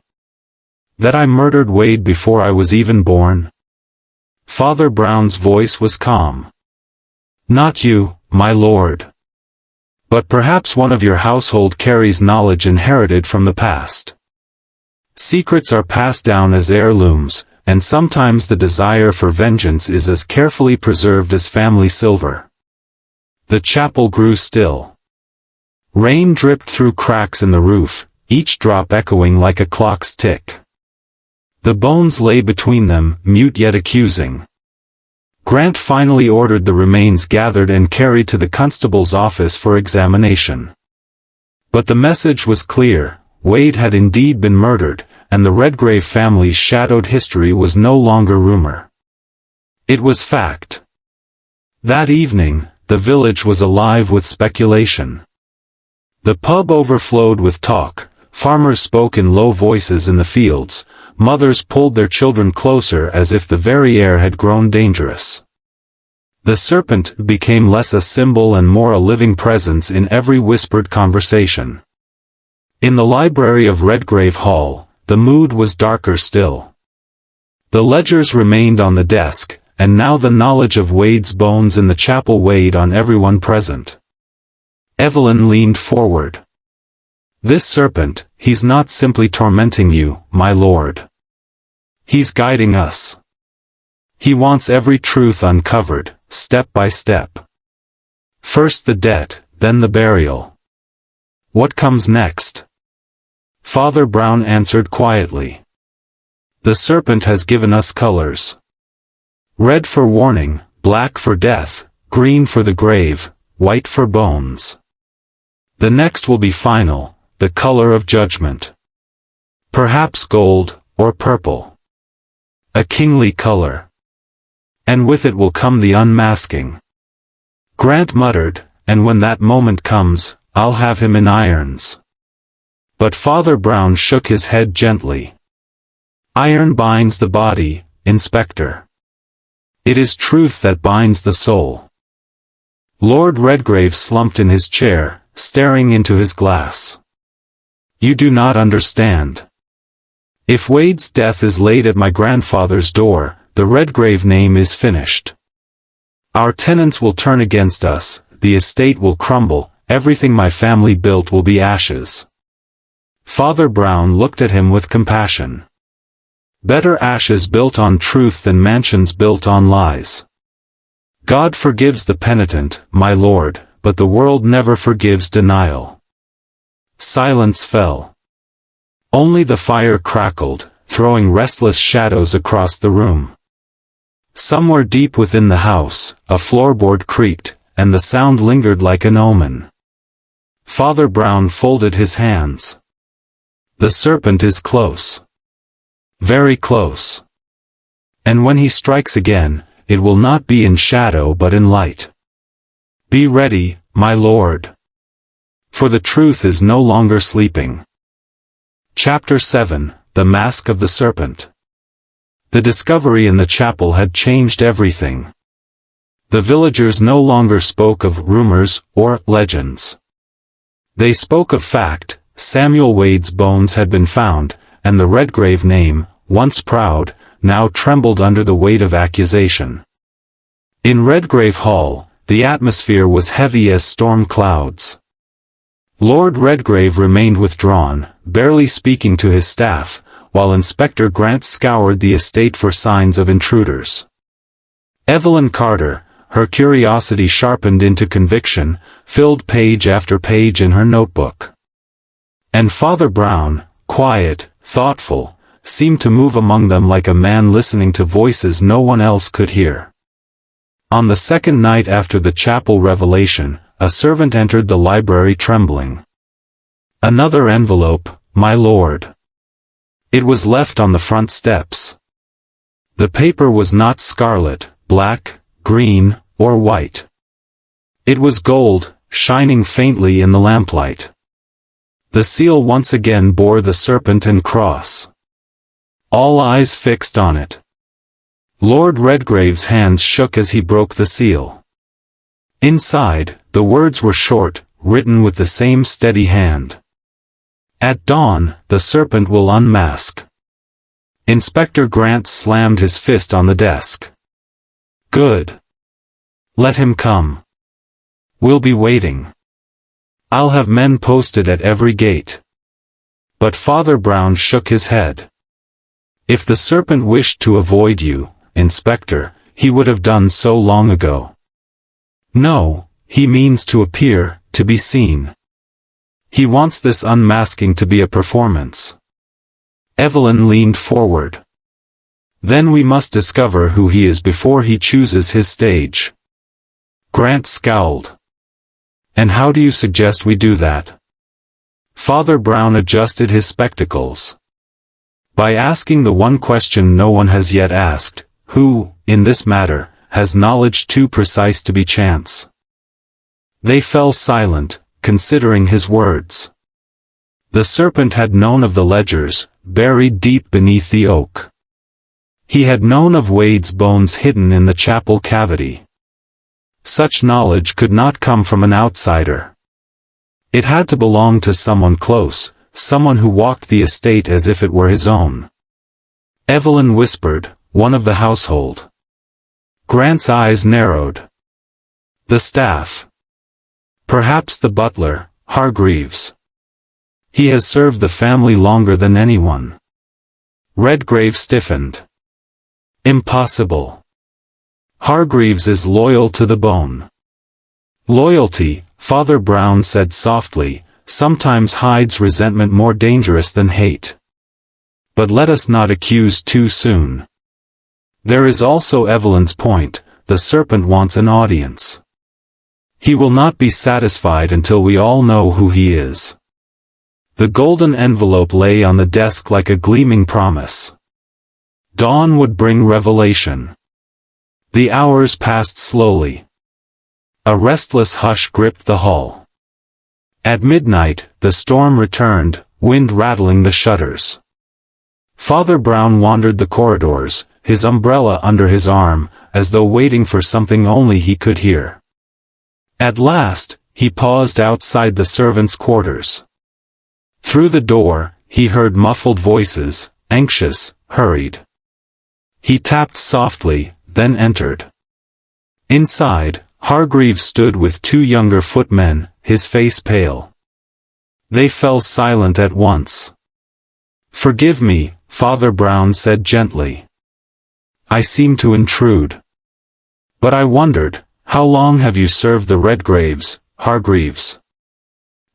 That I murdered Wade before I was even born?" Father Brown's voice was calm. "Not you, my lord. But perhaps one of your household carries knowledge inherited from the past. Secrets are passed down as heirlooms, and sometimes the desire for vengeance is as carefully preserved as family silver." The chapel grew still. Rain dripped through cracks in the roof, each drop echoing like a clock's tick. The bones lay between them, mute yet accusing. Grant finally ordered the remains gathered and carried to the constable's office for examination. But the message was clear: Wade had indeed been murdered, and the Redgrave family's shadowed history was no longer rumor. It was fact. That evening, the village was alive with speculation. The pub overflowed with talk, farmers spoke in low voices in the fields, mothers pulled their children closer as if the very air had grown dangerous. The Serpent became less a symbol and more a living presence in every whispered conversation. In the library of Redgrave Hall, the mood was darker still. The ledgers remained on the desk, and now the knowledge of Wade's bones in the chapel weighed on everyone present. Evelyn leaned forward. "This Serpent, he's not simply tormenting you, my lord. He's guiding us. He wants every truth uncovered, step by step. First the debt, then the burial. What comes next?" Father Brown answered quietly. "The Serpent has given us colors. Red for warning, black for death, green for the grave, white for bones. The next will be final, the color of judgment. Perhaps gold, or purple. A kingly color. And with it will come the unmasking." Grant muttered, "And when that moment comes, I'll have him in irons." But Father Brown shook his head gently. Iron binds the body, Inspector. It is truth that binds the soul. Lord Redgrave slumped in his chair, staring into his glass. You do not understand. If Wade's death is laid at my grandfather's door, the Redgrave name is finished. Our tenants will turn against us, the estate will crumble, everything my family built will be ashes. Father Brown looked at him with compassion. Better ashes built on truth than mansions built on lies. God forgives the penitent, my lord, but the world never forgives denial. Silence fell. Only the fire crackled, throwing restless shadows across the room. Somewhere deep within the house, a floorboard creaked, and the sound lingered like an omen. Father Brown folded his hands. The serpent is close. Very close. And when he strikes again, it will not be in shadow but in light. Be ready, my lord. For the truth is no longer sleeping. Chapter 7, The Mask of the Serpent. The discovery in the chapel had changed everything. The villagers no longer spoke of rumors or legends. They spoke of fact. Samuel Wade's bones had been found, and the Redgrave name, once proud, now trembled under the weight of accusation. In Redgrave Hall, the atmosphere was heavy as storm clouds. Lord Redgrave remained withdrawn, barely speaking to his staff, while Inspector Grant scoured the estate for signs of intruders. Evelyn Carter, her curiosity sharpened into conviction, filled page after page in her notebook. And Father Brown, quiet, thoughtful, seemed to move among them like a man listening to voices no one else could hear. On the second night after the chapel revelation, a servant entered the library trembling. Another envelope, my lord. It was left on the front steps. The paper was not scarlet, black, green, or white. It was gold, shining faintly in the lamplight. The seal once again bore the serpent and cross. All eyes fixed on it. Lord Redgrave's hands shook as he broke the seal. Inside, the words were short, written with the same steady hand. At dawn, the serpent will unmask. Inspector Grant slammed his fist on the desk. Good. Let him come. We'll be waiting. I'll have men posted at every gate. But Father Brown shook his head. If the serpent wished to avoid you, Inspector, he would have done so long ago. No, he means to appear, to be seen. He wants this unmasking to be a performance. Evelyn leaned forward. Then we must discover who he is before he chooses his stage. Grant scowled. And how do you suggest we do that? Father Brown adjusted his spectacles. By asking the one question no one has yet asked, who, in this matter, has knowledge too precise to be chance? They fell silent, considering his words. The serpent had known of the ledgers, buried deep beneath the oak. He had known of Wade's bones hidden in the chapel cavity. Such knowledge could not come from an outsider. It had to belong to someone close, someone who walked the estate as if it were his own. Evelyn whispered, one of the household. Grant's eyes narrowed. The staff. Perhaps the butler, Hargreaves. He has served the family longer than anyone. Redgrave stiffened. Impossible. Hargreaves is loyal to the bone. Loyalty, Father Brown said softly, sometimes hides resentment more dangerous than hate. But let us not accuse too soon. There is also Evelyn's point, the serpent wants an audience. He will not be satisfied until we all know who he is. The golden envelope lay on the desk like a gleaming promise. Dawn would bring revelation. The hours passed slowly. A restless hush gripped the hall. At midnight, the storm returned, wind rattling the shutters. Father Brown wandered the corridors, his umbrella under his arm, as though waiting for something only he could hear. At last, he paused outside the servants' quarters. Through the door, he heard muffled voices, anxious, hurried. He tapped softly, then entered. Inside, Hargreaves stood with two younger footmen, his face pale. They fell silent at once. "Forgive me," Father Brown said gently. "I seem to intrude. But I wondered, how long have you served the Redgraves, Hargreaves?"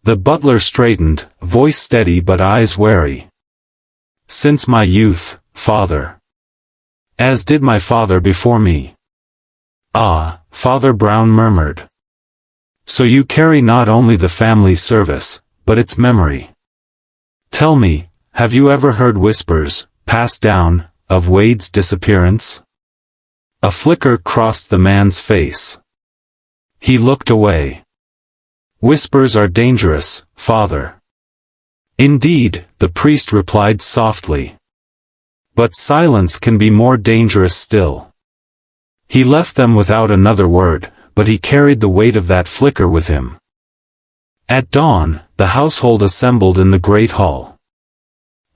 The butler straightened, voice steady but eyes wary. "Since my youth, father. As did my father before me." "Ah," Father Brown murmured. "So you carry not only the family service, but its memory. Tell me, have you ever heard whispers, passed down, of Wade's disappearance?" A flicker crossed the man's face. He looked away. "Whispers are dangerous, father." "Indeed," the priest replied softly. "But silence can be more dangerous still." He left them without another word, but he carried the weight of that flicker with him. At dawn, the household assembled in the great hall.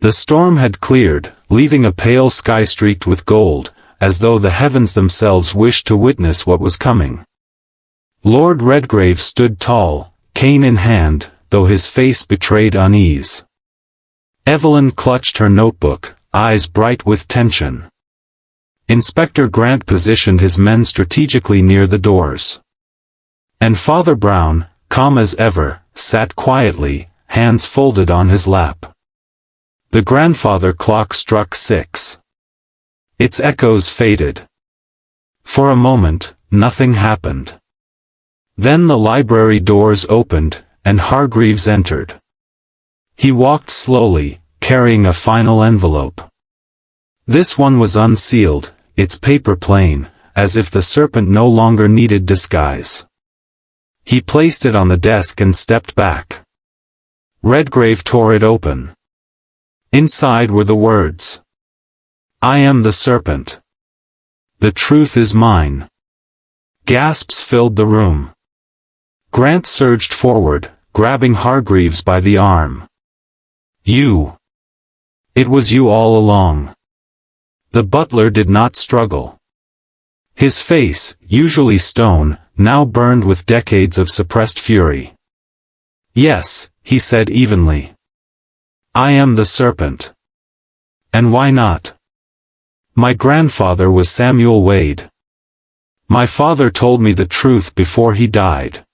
The storm had cleared, leaving a pale sky streaked with gold, as though the heavens themselves wished to witness what was coming. Lord Redgrave stood tall, cane in hand, though his face betrayed unease. Evelyn clutched her notebook, eyes bright with tension. Inspector Grant positioned his men strategically near the doors. And Father Brown, calm as ever, sat quietly, hands folded on his lap. The grandfather clock struck 6. Its echoes faded. For a moment, nothing happened. Then the library doors opened, and Hargreaves entered. He walked slowly, carrying a final envelope. This one was unsealed, its paper plain, as if the Serpent no longer needed disguise. He placed it on the desk and stepped back. Redgrave tore it open. Inside were the words, "I am the Serpent. The truth is mine." Gasps filled the room. Grant surged forward, grabbing Hargreaves by the arm. "You! It was you all along." The butler did not struggle. His face, usually stone, now burned with decades of suppressed fury. "Yes," he said evenly. "I am the Serpent. And why not? My grandfather was Samuel Wade. My father told me the truth before he died.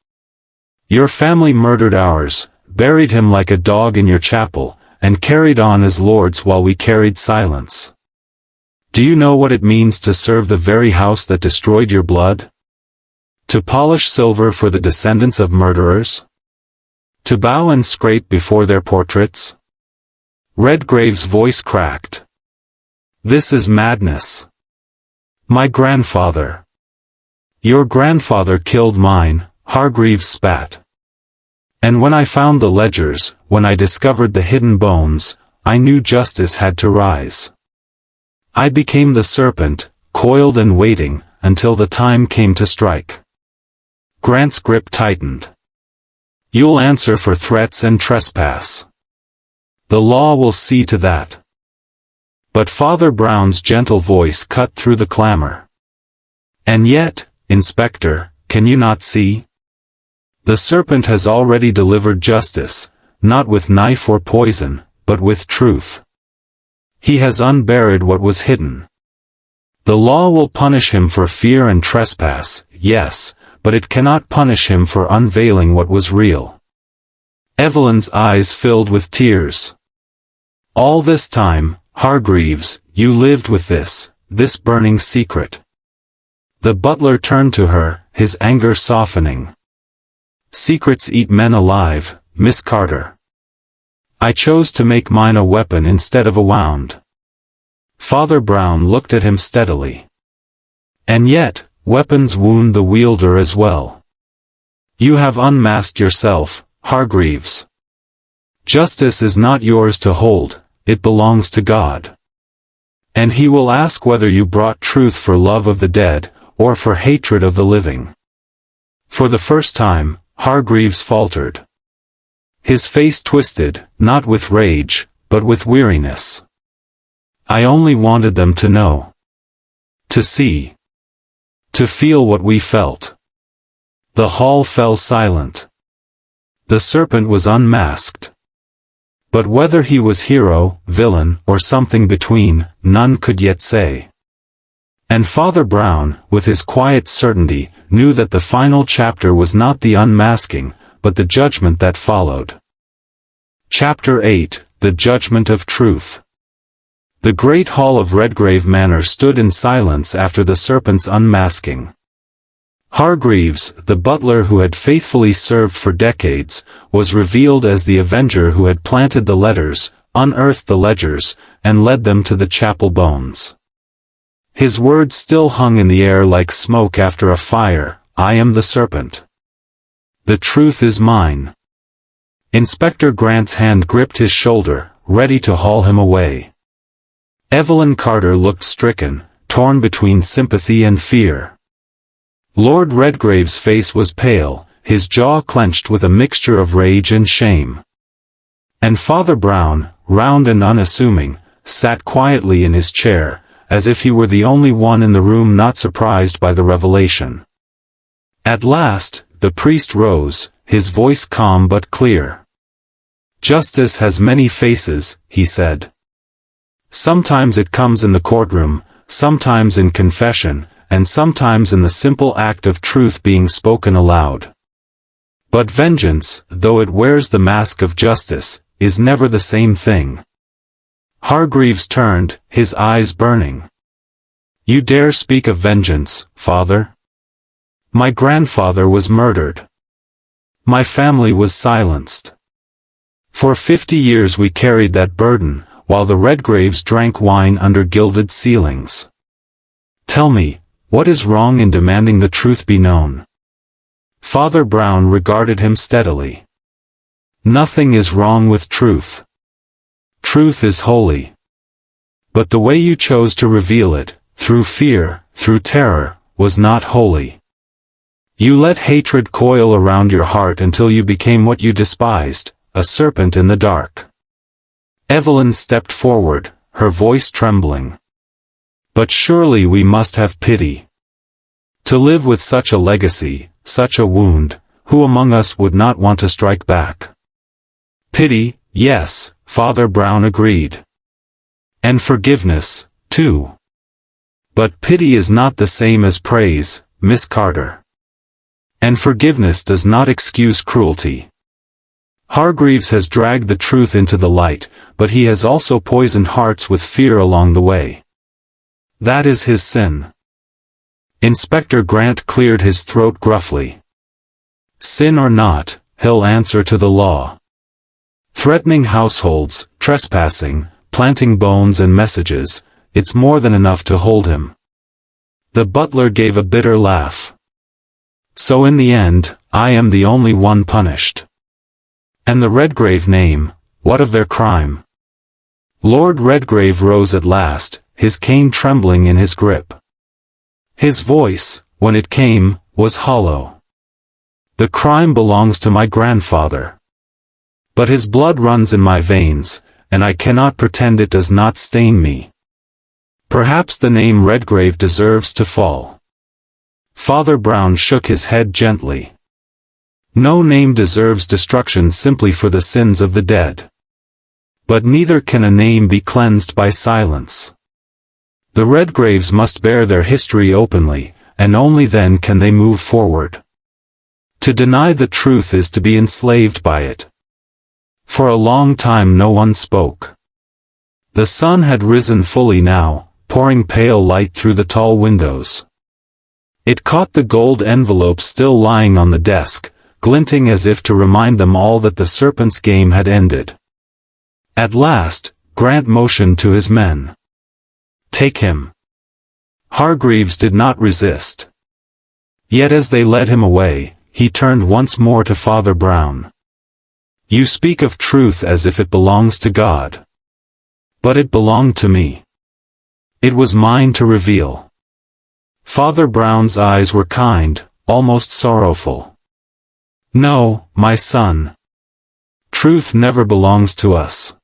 Your family murdered ours, buried him like a dog in your chapel, and carried on as lords while we carried silence. Do you know what it means to serve the very house that destroyed your blood? To polish silver for the descendants of murderers? To bow and scrape before their portraits?" Redgrave's voice cracked. "This is madness. My grandfather." "Your grandfather killed mine," Hargreaves spat. "And when I found the ledgers, when I discovered the hidden bones, I knew justice had to rise. I became the Serpent, coiled and waiting, until the time came to strike." Grant's grip tightened. "You'll answer for threats and trespass. The law will see to that." But Father Brown's gentle voice cut through the clamor. "And yet, Inspector, can you not see? The Serpent has already delivered justice, not with knife or poison, but with truth. He has unburied what was hidden. The law will punish him for fear and trespass, yes, but it cannot punish him for unveiling what was real." Evelyn's eyes filled with tears. "All this time, Hargreaves, you lived with this burning secret." The butler turned to her, his anger softening. "Secrets eat men alive, Miss Carter. I chose to make mine a weapon instead of a wound." Father Brown looked at him steadily. "And yet, weapons wound the wielder as well. You have unmasked yourself, Hargreaves. Justice is not yours to hold, it belongs to God. And he will ask whether you brought truth for love of the dead, or for hatred of the living. For the first time, Hargreaves faltered. His face twisted, not with rage, but with weariness. I only wanted them to know. To see. To feel what we felt. The hall fell silent. The serpent was unmasked. But whether he was hero, villain, or something between, none could yet say. And Father Brown, with his quiet certainty, knew that the final chapter was not the unmasking, but the judgment that followed. Chapter 8, The Judgment of Truth. The great hall of Redgrave Manor stood in silence after the serpent's unmasking. Hargreaves, the butler who had faithfully served for decades, was revealed as the avenger who had planted the letters, unearthed the ledgers, and led them to the chapel bones. His words still hung in the air like smoke after a fire, I am the serpent. The truth is mine. Inspector Grant's hand gripped his shoulder, ready to haul him away. Evelyn Carter looked stricken, torn between sympathy and fear. Lord Redgrave's face was pale, his jaw clenched with a mixture of rage and shame. And Father Brown, round and unassuming, sat quietly in his chair, as if he were the only one in the room not surprised by the revelation. At last, the priest rose, his voice calm but clear. Justice has many faces, he said. Sometimes it comes in the courtroom, sometimes in confession, and sometimes in the simple act of truth being spoken aloud. But vengeance, though it wears the mask of justice, is never the same thing. Hargreaves turned, his eyes burning. You dare speak of vengeance, father? My grandfather was murdered. My family was silenced. For 50 years we carried that burden, while the Redgraves drank wine under gilded ceilings. Tell me, what is wrong in demanding the truth be known? Father Brown regarded him steadily. Nothing is wrong with truth. Truth is holy. But the way you chose to reveal it, through fear, through terror, was not holy. You let hatred coil around your heart until you became what you despised, a serpent in the dark. Evelyn stepped forward, her voice trembling. But surely we must have pity. To live with such a legacy, such a wound, who among us would not want to strike back? Pity, yes, Father Brown agreed. And forgiveness, too. But pity is not the same as praise, Miss Carter. And forgiveness does not excuse cruelty. Hargreaves has dragged the truth into the light, but he has also poisoned hearts with fear along the way. That is his sin. Inspector Grant cleared his throat gruffly. Sin or not, he'll answer to the law. Threatening households, trespassing, planting bones and messages, it's more than enough to hold him. The butler gave a bitter laugh. So in the end, I am the only one punished. And the Redgrave name, what of their crime? Lord Redgrave rose at last, his cane trembling in his grip. His voice, when it came, was hollow. The crime belongs to my grandfather. But his blood runs in my veins, and I cannot pretend it does not stain me. Perhaps the name Redgrave deserves to fall. Father Brown shook his head gently. No name deserves destruction simply for the sins of the dead. But neither can a name be cleansed by silence. The Redgraves must bear their history openly, and only then can they move forward. To deny the truth is to be enslaved by it. For a long time no one spoke. The sun had risen fully now, pouring pale light through the tall windows. It caught the gold envelope still lying on the desk, glinting as if to remind them all that the serpent's game had ended. At last, Grant motioned to his men. Take him. Hargreaves did not resist. Yet as they led him away, he turned once more to Father Brown. You speak of truth as if it belongs to God. But it belonged to me. It was mine to reveal. Father Brown's eyes were kind, almost sorrowful. No, my son. Truth never belongs to us.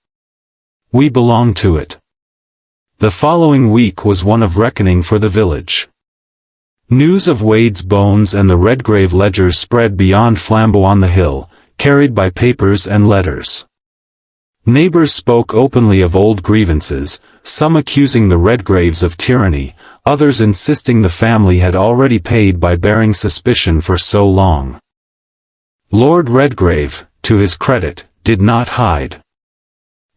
We belong to it. The following week was one of reckoning for the village. News of Wade's bones and the Redgrave ledgers spread beyond Flambeau on the hill, carried by papers and letters. Neighbors spoke openly of old grievances, some accusing the Redgraves of tyranny, others insisting the family had already paid by bearing suspicion for so long. Lord Redgrave, to his credit, did not hide.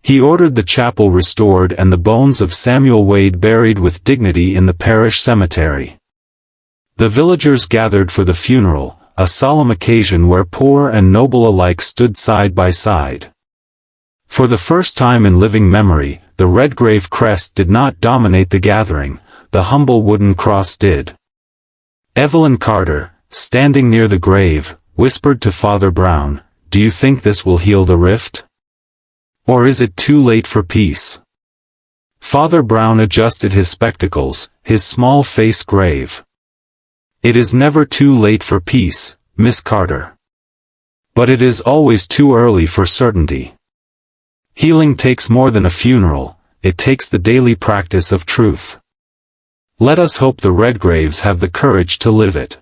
He ordered the chapel restored and the bones of Samuel Wade buried with dignity in the parish cemetery. The villagers gathered for the funeral, a solemn occasion where poor and noble alike stood side by side. For the first time in living memory, the Redgrave crest did not dominate the gathering, the humble wooden cross did. Evelyn Carter, standing near the grave, whispered to Father Brown, "Do you think this will heal the rift? Or is it too late for peace?" Father Brown adjusted his spectacles, his small face grave. "It is never too late for peace, Miss Carter. But it is always too early for certainty. Healing takes more than a funeral, it takes the daily practice of truth. Let us hope the Redgraves have the courage to live it."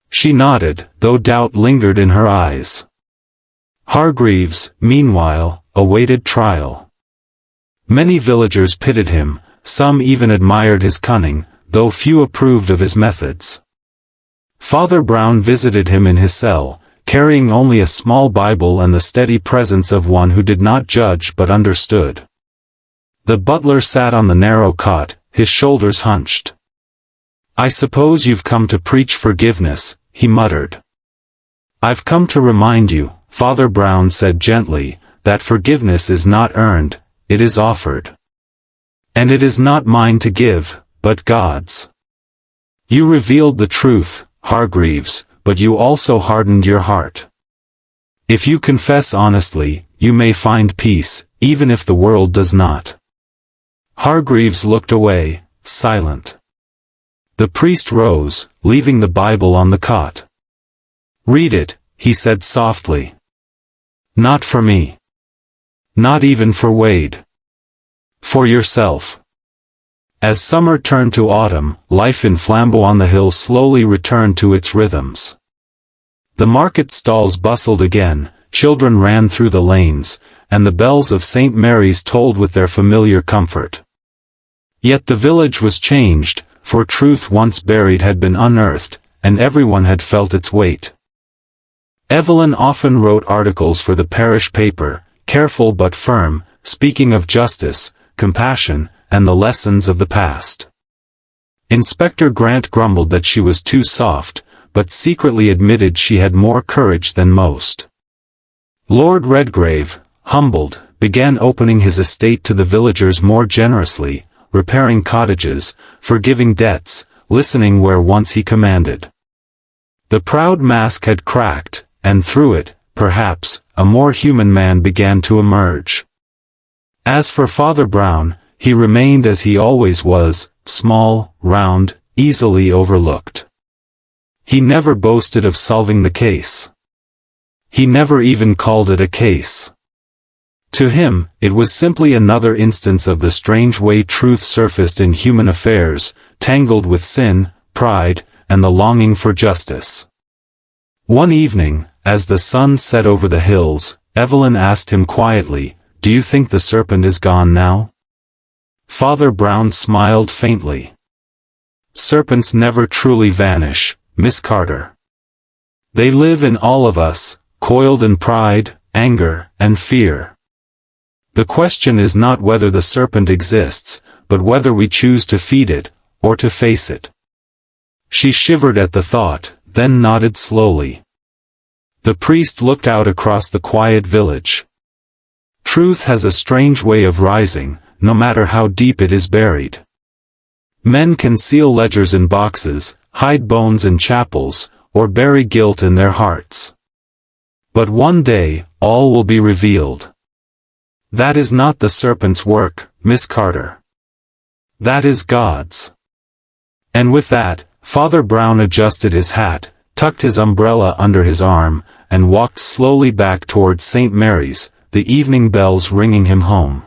She nodded, though doubt lingered in her eyes. Hargreaves, meanwhile, awaited trial. Many villagers pitied him, some even admired his cunning, though few approved of his methods. Father Brown visited him in his cell, carrying only a small Bible and the steady presence of one who did not judge but understood. The butler sat on the narrow cot, his shoulders hunched. "I suppose you've come to preach forgiveness," he muttered. "I've come to remind you," Father Brown said gently, "that forgiveness is not earned, it is offered. And it is not mine to give, but God's. You revealed the truth, Hargreaves, but you also hardened your heart. If you confess honestly, you may find peace, even if the world does not." Hargreaves looked away, silent. The priest rose, leaving the Bible on the cot. "Read it," he said softly. "Not for me. Not even for Wade. For yourself." As summer turned to autumn, life in Flambeau on the hill slowly returned to its rhythms. The market stalls bustled again, children ran through the lanes, and the bells of St. Mary's tolled with their familiar comfort. Yet the village was changed, for truth once buried had been unearthed, and everyone had felt its weight. Evelyn often wrote articles for the parish paper, careful but firm, speaking of justice, compassion, and the lessons of the past. Inspector Grant grumbled that she was too soft, but secretly admitted she had more courage than most. Lord Redgrave, humbled, began opening his estate to the villagers more generously, repairing cottages, forgiving debts, listening where once he commanded. The proud mask had cracked, and through it, perhaps, a more human man began to emerge. As for Father Brown, he remained as he always was, small, round, easily overlooked. He never boasted of solving the case. He never even called it a case. To him, it was simply another instance of the strange way truth surfaced in human affairs, tangled with sin, pride, and the longing for justice. One evening, as the sun set over the hills, Evelyn asked him quietly, "Do you think the serpent is gone now?" Father Brown smiled faintly. "Serpents never truly vanish, Miss Carter. They live in all of us, coiled in pride, anger, and fear. The question is not whether the serpent exists, but whether we choose to feed it, or to face it." She shivered at the thought, then nodded slowly. The priest looked out across the quiet village. Truth has a strange way of rising, no matter how deep it is buried. Men can seal ledgers in boxes, hide bones in chapels, or bury guilt in their hearts. But one day, all will be revealed. That is not the serpent's work, Miss Carter. That is God's. And with that, Father Brown adjusted his hat, tucked his umbrella under his arm, and walked slowly back towards St. Mary's, the evening bells ringing him home.